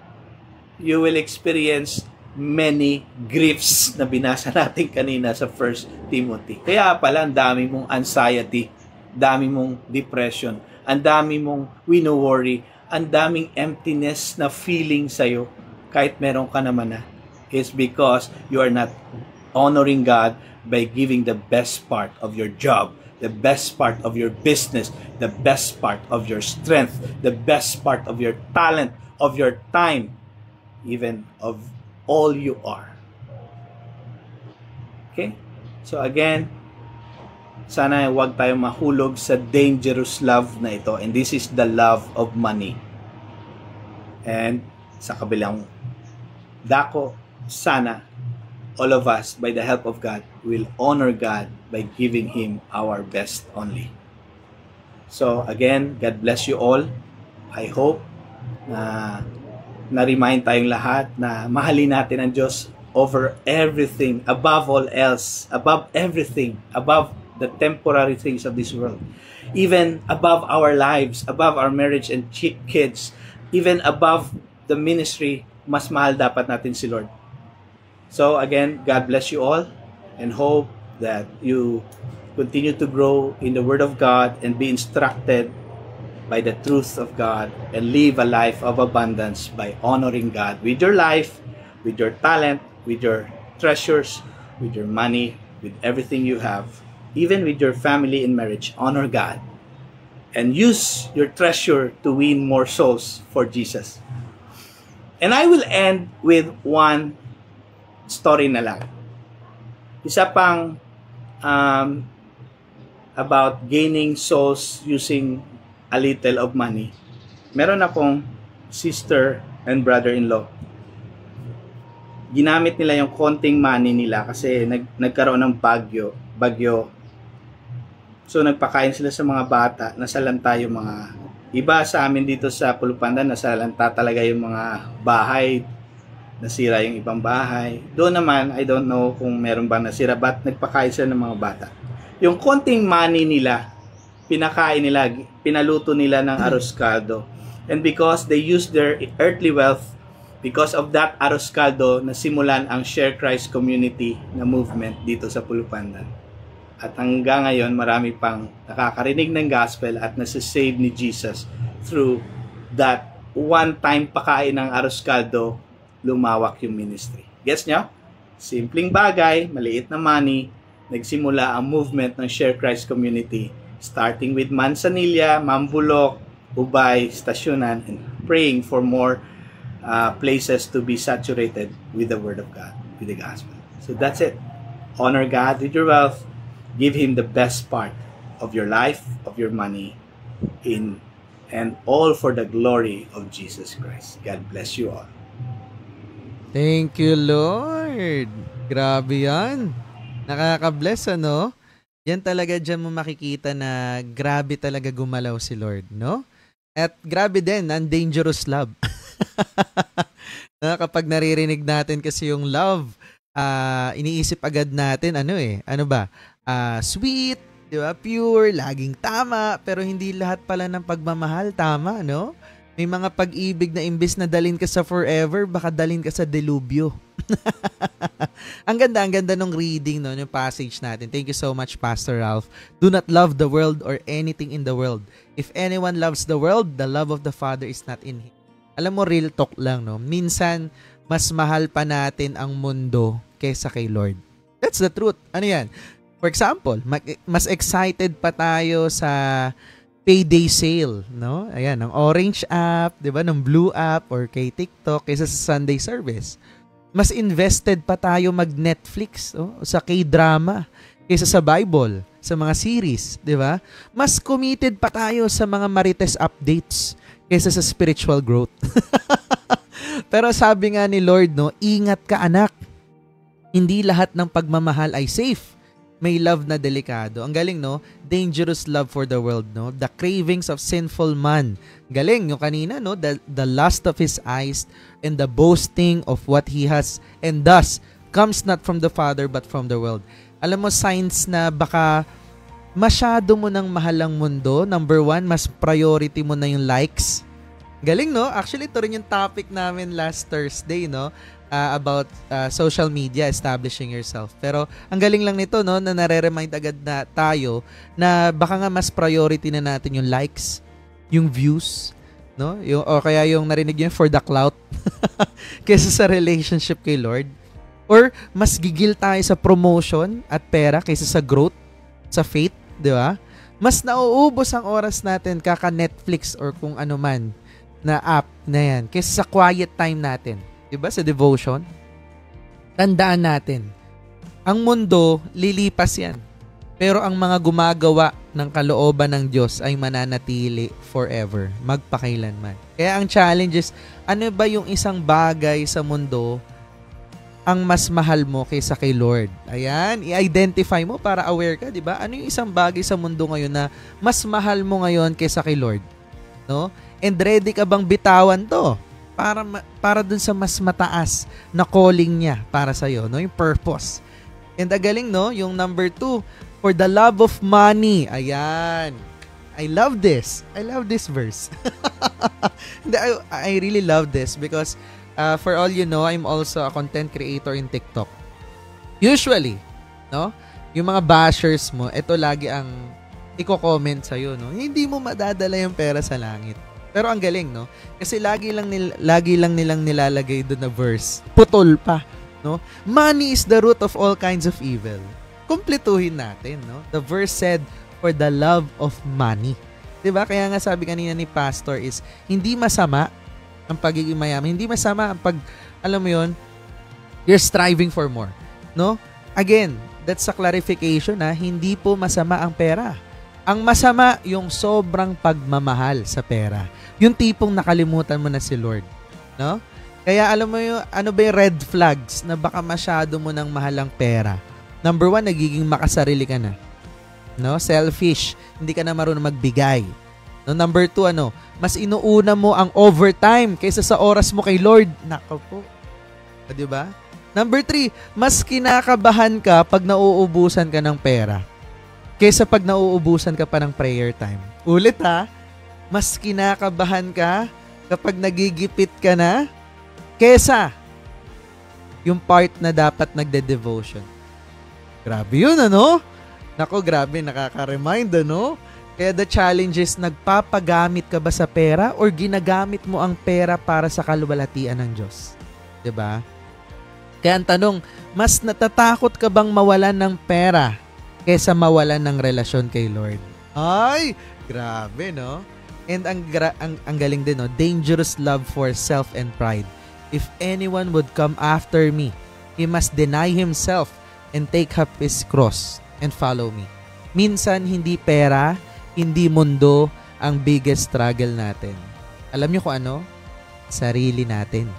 You will experience many griefs na binasa natin kanina sa 1 Timothy. Kaya pala, ang dami mong anxiety, dami mong depression, ang dami mong wino-worry, ang daming emptiness na feeling sa'yo, kahit meron ka naman na. It's because you are not honoring God by giving the best part of your job, the best part of your business, the best part of your strength, the best part of your talent, of your time, even of all you are. Okay? So again, sana huwag tayo mahulog sa dangerous love na ito. And this is the love of money. And sa kabilang dako, sana all of us, by the help of God, will honor God by giving Him our best only. So again, God bless you all. I hope na na-remind tayong lahat na mahalin natin ang Diyos over everything, above all else, above everything, above the temporary things of this world, even above our lives, above our marriage and kids, even above the ministry, mas mahal dapat natin si Lord. So again, God bless you all, and hope that you continue to grow in the Word of God and be instructed by the truth of God, and live a life of abundance by honoring God with your life, with your talent, with your treasures, with your money, with everything you have, even with your family and marriage. Honor God and use your treasure to win more souls for Jesus. And I will end with one story na lang. Isa pang about gaining souls using a little of money. Meron akong sister and brother-in-law. Ginamit nila yung konting money nila kasi nagkaroon ng bagyo. So nagpakain sila sa mga bata, nasalanta yung mga iba sa amin dito sa Pulupandan, nasalanta talaga yung mga bahay, nasira yung ibang bahay. Doon naman, I don't know kung meron bang nasira, but nagpakain sila ng mga bata. Yung konting money nila, pinakain nila, pinaluto nila ng arroz caldo. And because they used their earthly wealth, because of that arroz caldo, nasimulan ang Share Christ Community na movement dito sa Pulupandan. At hanggang ngayon, marami pang nakakarinig ng gospel at nasasave ni Jesus through that one-time pakain ng arroz caldo lumawak yung ministry. Gets nyo? Simpleng bagay, maliit na money, nagsimula ang movement ng Share Christ Community, starting with Manzanilla, Mambulok, Ubay, Stasyunan, and praying for more places to be saturated with the Word of God, with the Gospel. So that's it. Honor God with your wealth. Give Him the best part of your life, of your money, and all for the glory of Jesus Christ. God bless you all. Thank you, Lord. Grabe yan. Nakaka-bless, ano? Yan talaga dyan mo makikita na grabe talaga gumalaw si Lord, no? At grabe din, ang dangerous love. Kapag naririnig natin kasi yung love, iniisip agad natin, sweet, di ba? Pure, laging tama, pero hindi lahat pala ng pagmamahal tama, no? May mga pag-ibig na imbes na dalin ka sa forever, baka dalin ka sa delubyo. Ang ganda nung reading, no, yung passage natin. Thank you so much, Pastor Ralph. Do not love the world or anything in the world. If anyone loves the world, the love of the Father is not in him. Alam mo, real talk lang, no? Minsan, mas mahal pa natin ang mundo kaysa kay Lord. That's the truth. Ano yan? For example, mas excited pa tayo sa payday sale, no? Ayan, ng Orange app, 'di ba, ng Blue app or kay TikTok kaysa sa Sunday service. Mas invested pa tayo mag-Netflix, sa K-drama kaysa sa Bible, sa mga series, 'di ba? Mas committed pa tayo sa mga Marites updates kaysa sa spiritual growth. Pero sabi nga ni Lord, no, ingat ka anak. Hindi lahat ng pagmamahal ay safe. May love na delikado. Ang galing, no? Dangerous love for the world, no? The cravings of sinful man. Galing, yung kanina, no? The lust of his eyes and the boasting of what he has and thus comes not from the Father but from the world. Alam mo, signs na baka masyado mo nang mahal ang mundo. Number one, mas priority mo na yung likes. Galing, no? Actually, ito rin yung topic namin last Thursday, no? About social media, establishing yourself. Pero ang galing lang nito, no, na nare-remind agad na tayo na baka nga mas priority na natin yung likes, yung views, no? O kaya yung narinig yun for the clout kaysa sa relationship kay Lord. Or mas gigil tayo sa promotion at pera kaysa sa growth, sa faith, di ba? Mas nauubos ang oras natin kaka-Netflix or kung ano man na app na yan kaysa sa quiet time natin. Diba sa devotion? Tandaan natin, ang mundo, lilipas yan. Pero ang mga gumagawa ng kalooban ng Diyos ay mananatili forever, magpakailanman. Kaya ang challenge is, ano ba yung isang bagay sa mundo ang mas mahal mo kaysa kay Lord? Ayan, i-identify mo para aware ka, diba? Ano yung isang bagay sa mundo ngayon na mas mahal mo ngayon kaysa kay Lord? No? And ready ka bang bitawan to? Para dun sa mas mataas na calling niya para sa iyo, no? Yung purpose. And agaling, no? Yung number 2, for the love of money. Ayan. I love this. I love this verse. I really love this because for all you know, I'm also a content creator in TikTok. Usually, no? Yung mga bashers mo, ito lagi ang i-comment sa'yo, no? Hindi mo madadala yung pera sa langit. Pero ang galing, no? Kasi lagi lang nilang nilalagay doon na verse. Putol pa, no? Money is the root of all kinds of evil. Kumpletuhin natin, no? The verse said, for the love of money. 'Di ba? Kaya nga sabi kanina ni Pastor is, hindi masama ang pagiging mayaman. Hindi masama ang alam mo 'yon, you're striving for more, no? Again, that's a clarification na hindi po masama ang pera. Ang masama, yung sobrang pagmamahal sa pera. Yung tipong nakalimutan mo na si Lord. No? Kaya alam mo yung, ano ba yung red flags na baka masyado mo nang mahal ang pera? Number 1, nagiging makasarili ka na. No? Selfish. Hindi ka na marunong magbigay. No? Number 2, mas inuuna mo ang overtime kaysa sa oras mo kay Lord. Nako po. O, diba? Number 3, mas kinakabahan ka pag nauubusan ka ng pera kaysa pag nauubusan ka pa ng prayer time. Ulit ha, mas kinakabahan ka kapag nagigipit ka na kaysa yung part na dapat nagde-devotion. Grabe yun, Nako, grabe, nakaka-remind, Kaya the challenge is, nagpapagamit ka ba sa pera or ginagamit mo ang pera para sa kaluwalhatian ng Diyos? 'Diba? Kaya ang tanong, mas natatakot ka bang mawalan ng pera kaysa mawalan ng relasyon kay Lord? Ay, grabe, no? And ang galing din, no? Dangerous love for self and pride. If anyone would come after me, he must deny himself and take up his cross and follow me. Minsan, hindi pera, hindi mundo ang biggest struggle natin. Alam niyo kung ano? Sarili natin.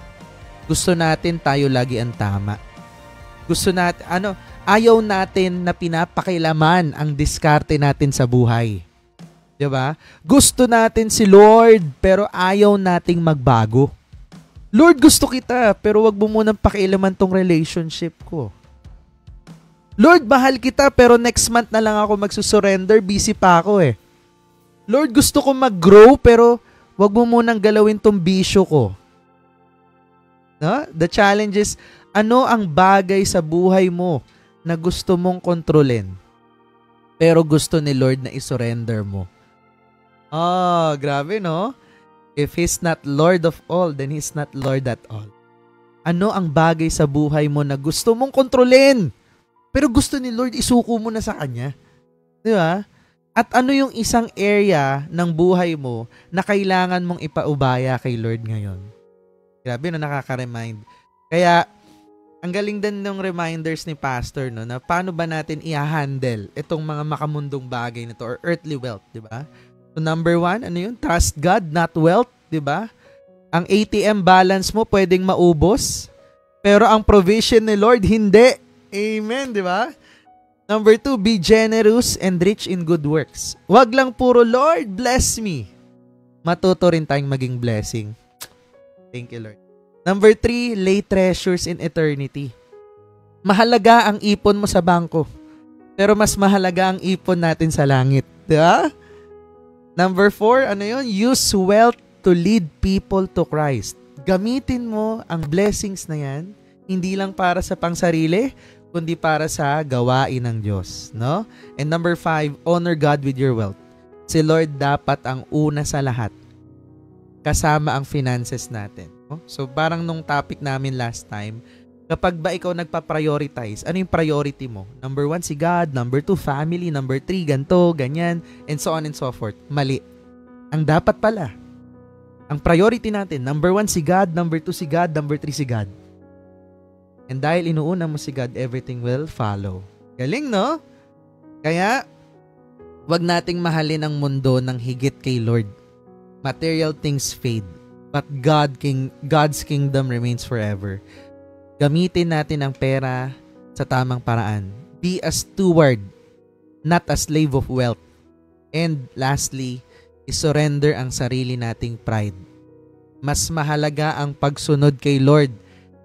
Gusto natin tayo lagi ang tama. Gusto natin, ayaw natin na pinapakailaman ang diskarte natin sa buhay. Diba? Gusto natin si Lord, pero ayaw nating magbago. Lord, gusto kita, pero wag mo munang pakialaman tong relationship ko. Lord, mahal kita, pero next month na lang ako magsusurrender, busy pa ako eh. Lord, gusto ko mag-grow, pero wag mo munang galawin tong bisyo ko. No? The challenge is, ano ang bagay sa buhay mo na gusto mong kontrolin, pero gusto ni Lord na isurrender mo? Grabe, no? If He's not Lord of all, then He's not Lord at all. Ano ang bagay sa buhay mo na gusto mong kontrolin, pero gusto ni Lord isuko mo na sa Kanya? Di ba? At ano yung isang area ng buhay mo na kailangan mong ipaubaya kay Lord ngayon? Grabe, no? Nakaka-remind. Kaya, ang galing din ng reminders ni Pastor, no, na paano ba natin i-handle itong mga makamundong bagay na to or earthly wealth, di ba? So, number 1, ano yun? Trust God, not wealth, di ba? Ang ATM balance mo pwedeng maubos, pero ang provision ni Lord, hindi. Amen, di ba? Number 2, be generous and rich in good works. Wag lang puro, Lord, bless me. Matuto rin tayong maging blessing. Thank you, Lord. Number 3, lay treasures in eternity. Mahalaga ang ipon mo sa bangko, pero mas mahalaga ang ipon natin sa langit. Diba? Number 4, ano yun? Use wealth to lead people to Christ. Gamitin mo ang blessings na yan, hindi lang para sa pangsarili, kundi para sa gawain ng Diyos. No? And number 5, honor God with your wealth. Si Lord dapat ang una sa lahat, kasama ang finances natin. So parang nung topic namin last time, kapag ba ikaw nagpa-prioritize, ano yung priority mo? Number 1, si God. Number 2, family. Number 3, ganito, ganyan, and so on and so forth. Mali. Ang dapat pala, ang priority natin, number 1, si God. Number 2, si God. Number 3, si God. And dahil inuuna mo si God, everything will follow. Galing, no? Kaya, wag nating mahalin ang mundo ng higit kay Lord. Material things fade, but God's kingdom remains forever. Gamitin natin ang pera sa tamang paraan. Be a steward, not a slave of wealth. And lastly, isurrender ang sarili nating pride. Mas mahalaga ang pagsunod kay Lord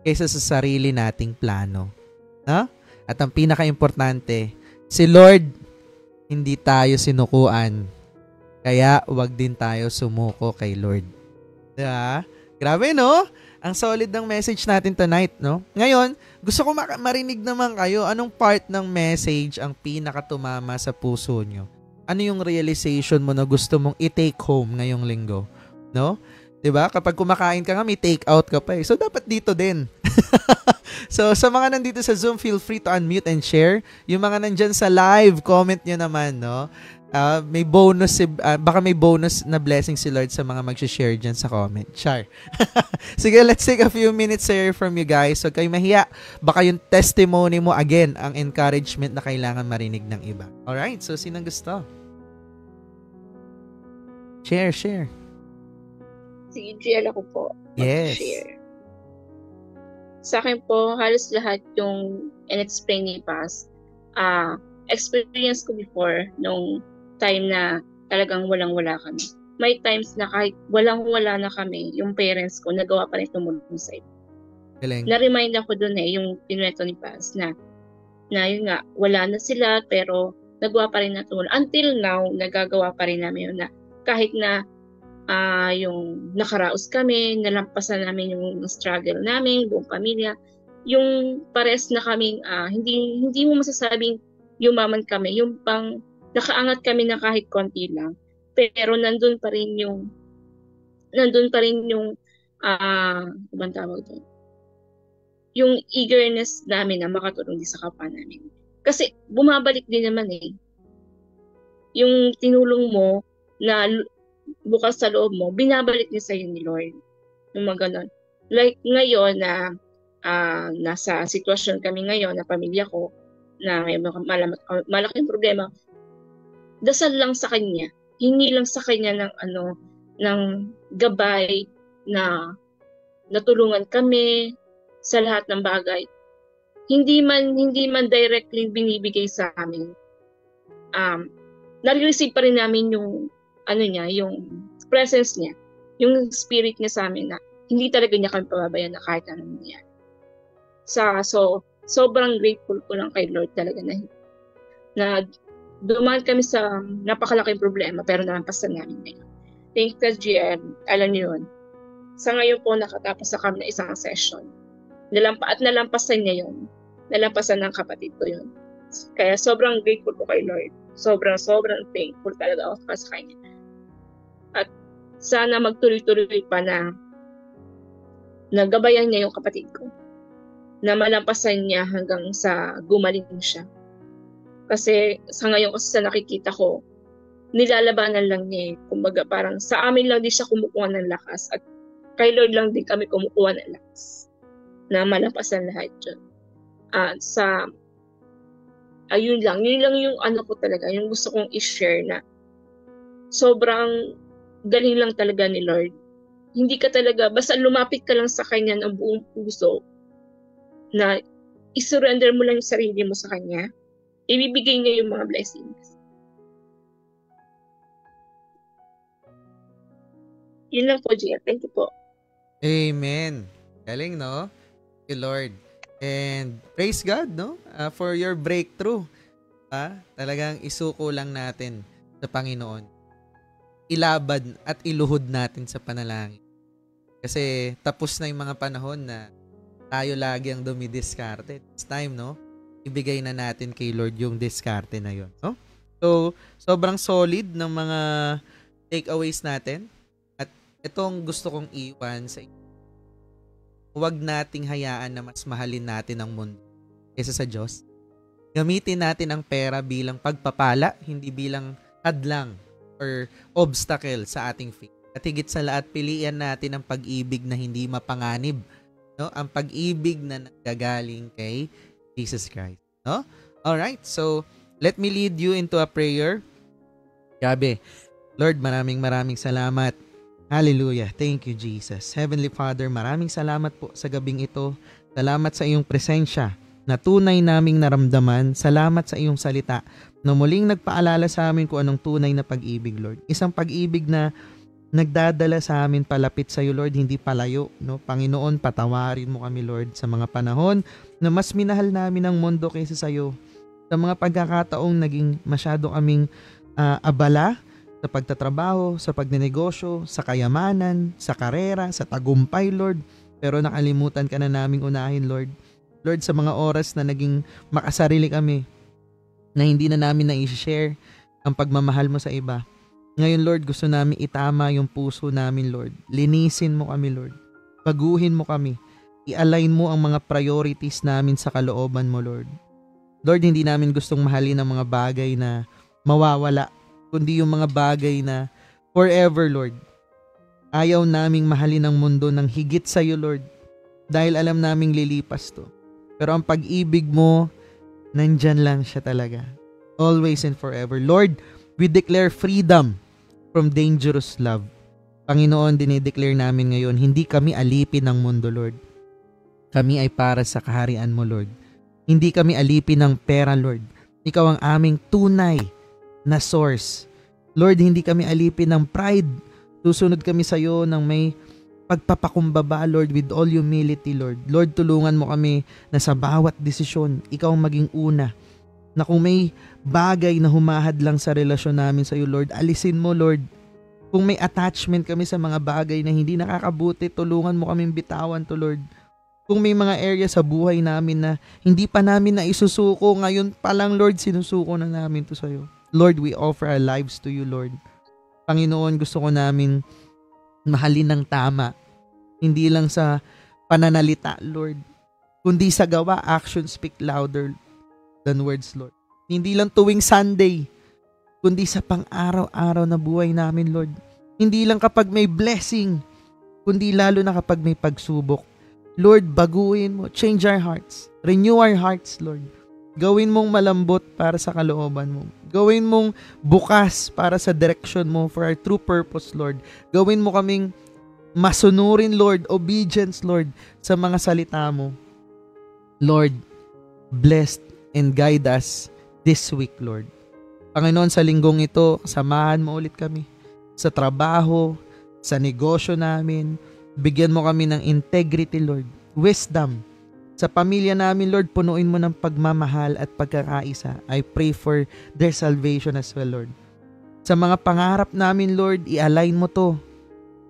kaysa sa sarili nating plano. No? At ang pinaka-importante, si Lord, hindi tayo sinukuan. Kaya wag din tayo sumuko kay Lord. Diba? Grabe, no? Ang solid ng message natin tonight, no? Ngayon, gusto ko marinig naman kayo, anong part ng message ang pinakatumama sa puso nyo? Ano yung realization mo na gusto mong i-take home ngayong linggo? No? Diba? Kapag kumakain ka nga, may take out ka pa eh. So, dapat dito din. So, sa mga nandito sa Zoom, feel free to unmute and share. Yung mga nandyan sa live, comment nyo naman, no? May bonus, baka may bonus na blessing si Lord sa mga mag-share dyan sa comment. Char. Sige, let's take a few minutes here from you guys. So, kayo mahiya. Baka yung testimony mo, again, ang encouragement na kailangan marinig ng iba. Alright, so sinong gusto? Share. Sige, GL ako po. Yes. Share. Sa akin po, halos lahat yung in-explain ni Paz, experience ko before nung time na talagang walang-wala kami. May times na kahit walang-wala na kami, yung parents ko, nagawa pa rin tumulong sa iba. Na-remind ako dun yung pinuwento ni Paz na yun nga, wala na sila pero nagawa pa rin na tumulong. Until now, nagagawa pa rin namin yun na kahit na yung nakaraos kami, nalampasan namin yung struggle namin, buong pamilya, yung pares na kaming, hindi mo masasabing yumaman kami, yung pang nakaangat kami na kahit konti lang, pero nandun pa rin yung ibang tawag doon, yung eagerness namin na makatulong din sa kapwa namin. Kasi bumabalik din naman yung tinulong mo na bukas sa loob mo, binabalik din sa'yo ni Lord. Yung mga ganon. Like ngayon na nasa sitwasyon kami ngayon na pamilya ko na may malaking problema, dasal lang sa Kanya. Hingi lang sa Kanya ng gabay na natulungan kami sa lahat ng bagay. Hindi man directly binibigay sa amin. Nare-receive pa rin namin yung yung presence niya, yung spirit niya sa amin na hindi talaga niya kami pababayaan na kahit anong nangyayari. So sobrang grateful ko lang kay Lord talaga na dumaan kami sa napakalaking problema pero nalampasan namin ngayon. Thank you, GM. Alam niyo yun. Sa ngayon po nakatapos na kami na isang session. Nalampasan niya yun. Nalampasan ng kapatid ko yun. Kaya sobrang grateful ko kay Lord. Sobrang thankful talaga ako sa kanya. At sana magtuloy-tuloy pa na nagabayan niya yung kapatid ko. Na malampasan niya hanggang sa gumaling siya. Kasi sa ngayon kasi sa nakikita ko, nilalabanan lang niya. Kumbaga parang sa amin lang din siya kumukuha ng lakas. At kay Lord lang din kami kumukuha ng lakas. Na malampasan lahat yun. Yun lang yung ko talaga, yung gusto kong i-share na sobrang galing lang talaga ni Lord. Hindi ka talaga, basta lumapit ka lang sa Kanya ng buong puso na isurrender mo lang yung sarili mo sa Kanya, ibibigay niya yung mga blessings. Yun lang po, Gia. Thank you po. Amen. Galing, no? Thank you, Lord. And praise God, no? For your breakthrough. Talagang isuko lang natin sa Panginoon. Ilaban at iluhod natin sa panalangin. Kasi tapos na yung mga panahon na tayo lagi ang dumidiskarte. It's time, no? Ibigay na natin kay Lord yung diskarte na yun. No? So, sobrang solid ng mga takeaways natin. At itong gusto kong iwan sa inyo. Huwag nating hayaan na mas mahalin natin ang mundo kaysa sa Diyos. Gamitin natin ang pera bilang pagpapala, hindi bilang hadlang or obstacle sa ating faith. At higit sa lahat, pilian natin ang pag-ibig na hindi mapanganib. No? Ang pag-ibig na nanggagaling kay Jesus Christ. No? Alright, so let me lead you into a prayer. Gabi, Lord, maraming salamat. Hallelujah. Thank you, Jesus. Heavenly Father, maraming salamat po sa gabing ito. Salamat sa iyong presensya na tunay naming naramdaman. Salamat sa iyong salita na muling nagpaalala sa amin kung anong tunay na pag-ibig, Lord. Isang pag-ibig na nagdadala sa amin palapit sa iyo, Lord, hindi palayo. No? Panginoon, patawarin mo kami, Lord, sa mga panahon na mas minahal namin ang mundo kaysa sa iyo. Sa mga pagkakataong naging masyado kaming abala sa pagtatrabaho, sa pagnenegosyo, sa kayamanan, sa karera, sa tagumpay, Lord. Pero nakalimutan ka na naming unahin, Lord. Lord, sa mga oras na naging makasarili kami, na hindi na namin na-share ang pagmamahal mo sa iba. Ngayon, Lord, gusto namin itama yung puso namin, Lord. Linisin mo kami, Lord. Baguhin mo kami. I-align mo ang mga priorities namin sa kalooban mo, Lord. Lord, hindi namin gustong mahalin ang mga bagay na mawawala, kundi yung mga bagay na forever, Lord. Ayaw naming mahalin ang mundo ng higit sa iyo, Lord, dahil alam naming lilipas to. Pero ang pag-ibig mo, nandyan lang siya talaga. Always and forever. Lord, we declare freedom from dangerous love. Panginoon, dinideclare namin ngayon, hindi kami alipin ng mundo, Lord. Kami ay para sa kaharian mo, Lord. Hindi kami alipin ng pera, Lord. Ikaw ang aming tunay na source. Lord, hindi kami alipin ng pride. Susunod kami sa iyo ng may pagpapakumbaba, Lord, with all humility, Lord. Lord, tulungan mo kami na sa bawat desisyon, ikaw maging una. Na kung may bagay na humahad lang sa relasyon namin sa iyo, Lord, alisin mo, Lord. Kung may attachment kami sa mga bagay na hindi nakakabuti, tulungan mo kaming bitawan to, Lord. Kung may mga area sa buhay namin na hindi pa namin na isusuko, ngayon pa lang, Lord, sinusuko na namin to sa iyo. Lord, we offer our lives to you, Lord. Panginoon, gusto ko namin mahalin ng tama. Hindi lang sa pananalita, Lord, kundi sa gawa, actions speak louder than words, Lord. Hindi lang tuwing Sunday, kundi sa pang-araw-araw na buhay namin, Lord. Hindi lang kapag may blessing, kundi lalo na kapag may pagsubok. Lord, baguhin mo, change our hearts, renew our hearts, Lord. Gawin mong malambot para sa kalooban mo. Gawin mong bukas para sa direction mo for our true purpose, Lord. Gawin mo kaming masunurin, Lord, obedience, Lord, sa mga salita mo. Lord, bless and guide us this week, Lord. Panginoon, sa linggong ito, samahan mo ulit kami sa trabaho, sa negosyo namin. Bigyan mo kami ng integrity, Lord. Wisdom. Sa pamilya namin, Lord, punuin mo ng pagmamahal at pagkakaisa. I pray for their salvation as well, Lord. Sa mga pangarap namin, Lord, i-align mo to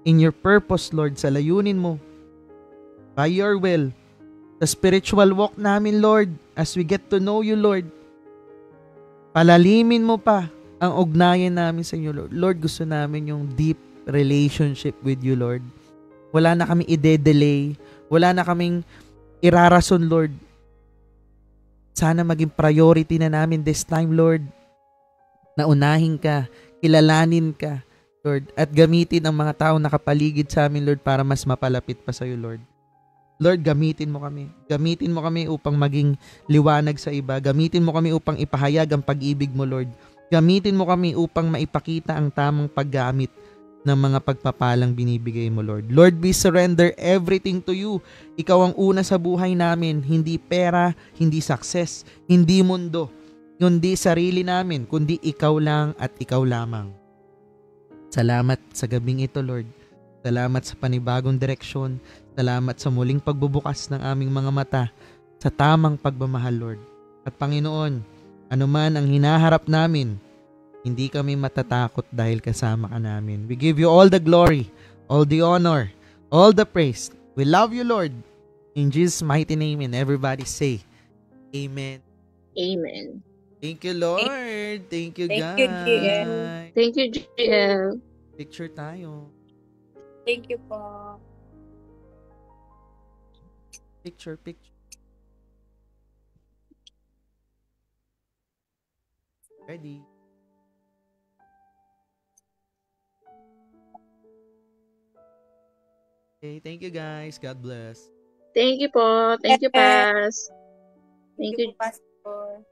in your purpose, Lord, sa layunin mo. By your will. Sa spiritual walk namin, Lord, as we get to know you, Lord, palalimin mo pa ang ugnayan namin sa inyo, Lord. Lord, gusto namin yung deep relationship with you, Lord. Wala na kami ide-delay. Wala na kaming irarason, Lord. Sana maging priority na namin this time, Lord. Naunahin ka, kilalanin ka, Lord, at gamitin ang mga tao nakapaligid sa amin, Lord, para mas mapalapit pa sa iyo, Lord. Lord, gamitin mo kami. Gamitin mo kami upang maging liwanag sa iba. Gamitin mo kami upang ipahayag ang pag-ibig mo, Lord. Gamitin mo kami upang maipakita ang tamang paggamit ng mga pagpapalang binibigay mo, Lord. Lord, we surrender everything to you. Ikaw ang una sa buhay namin. Hindi pera, hindi success, hindi mundo, hindi sarili namin, kundi ikaw lang at ikaw lamang. Salamat sa gabing ito, Lord. Salamat sa panibagong direksyon. Salamat sa muling pagbubukas ng aming mga mata sa tamang pagmamahal, Lord. At Panginoon, anuman ang hinaharap namin, hindi kami matatakot dahil kasama ka namin. We give you all the glory, all the honor, all the praise. We love you, Lord. In Jesus' mighty name, and everybody say, Amen. Amen. Thank you, Lord. Thank you, Thank guys. you, GL. Thank you, GL. Picture tayo. Thank you po. Picture. Ready? Okay, thank you guys. God bless. Thank you po. Thank you, Pas. Thank Thank you you. po, Pastor.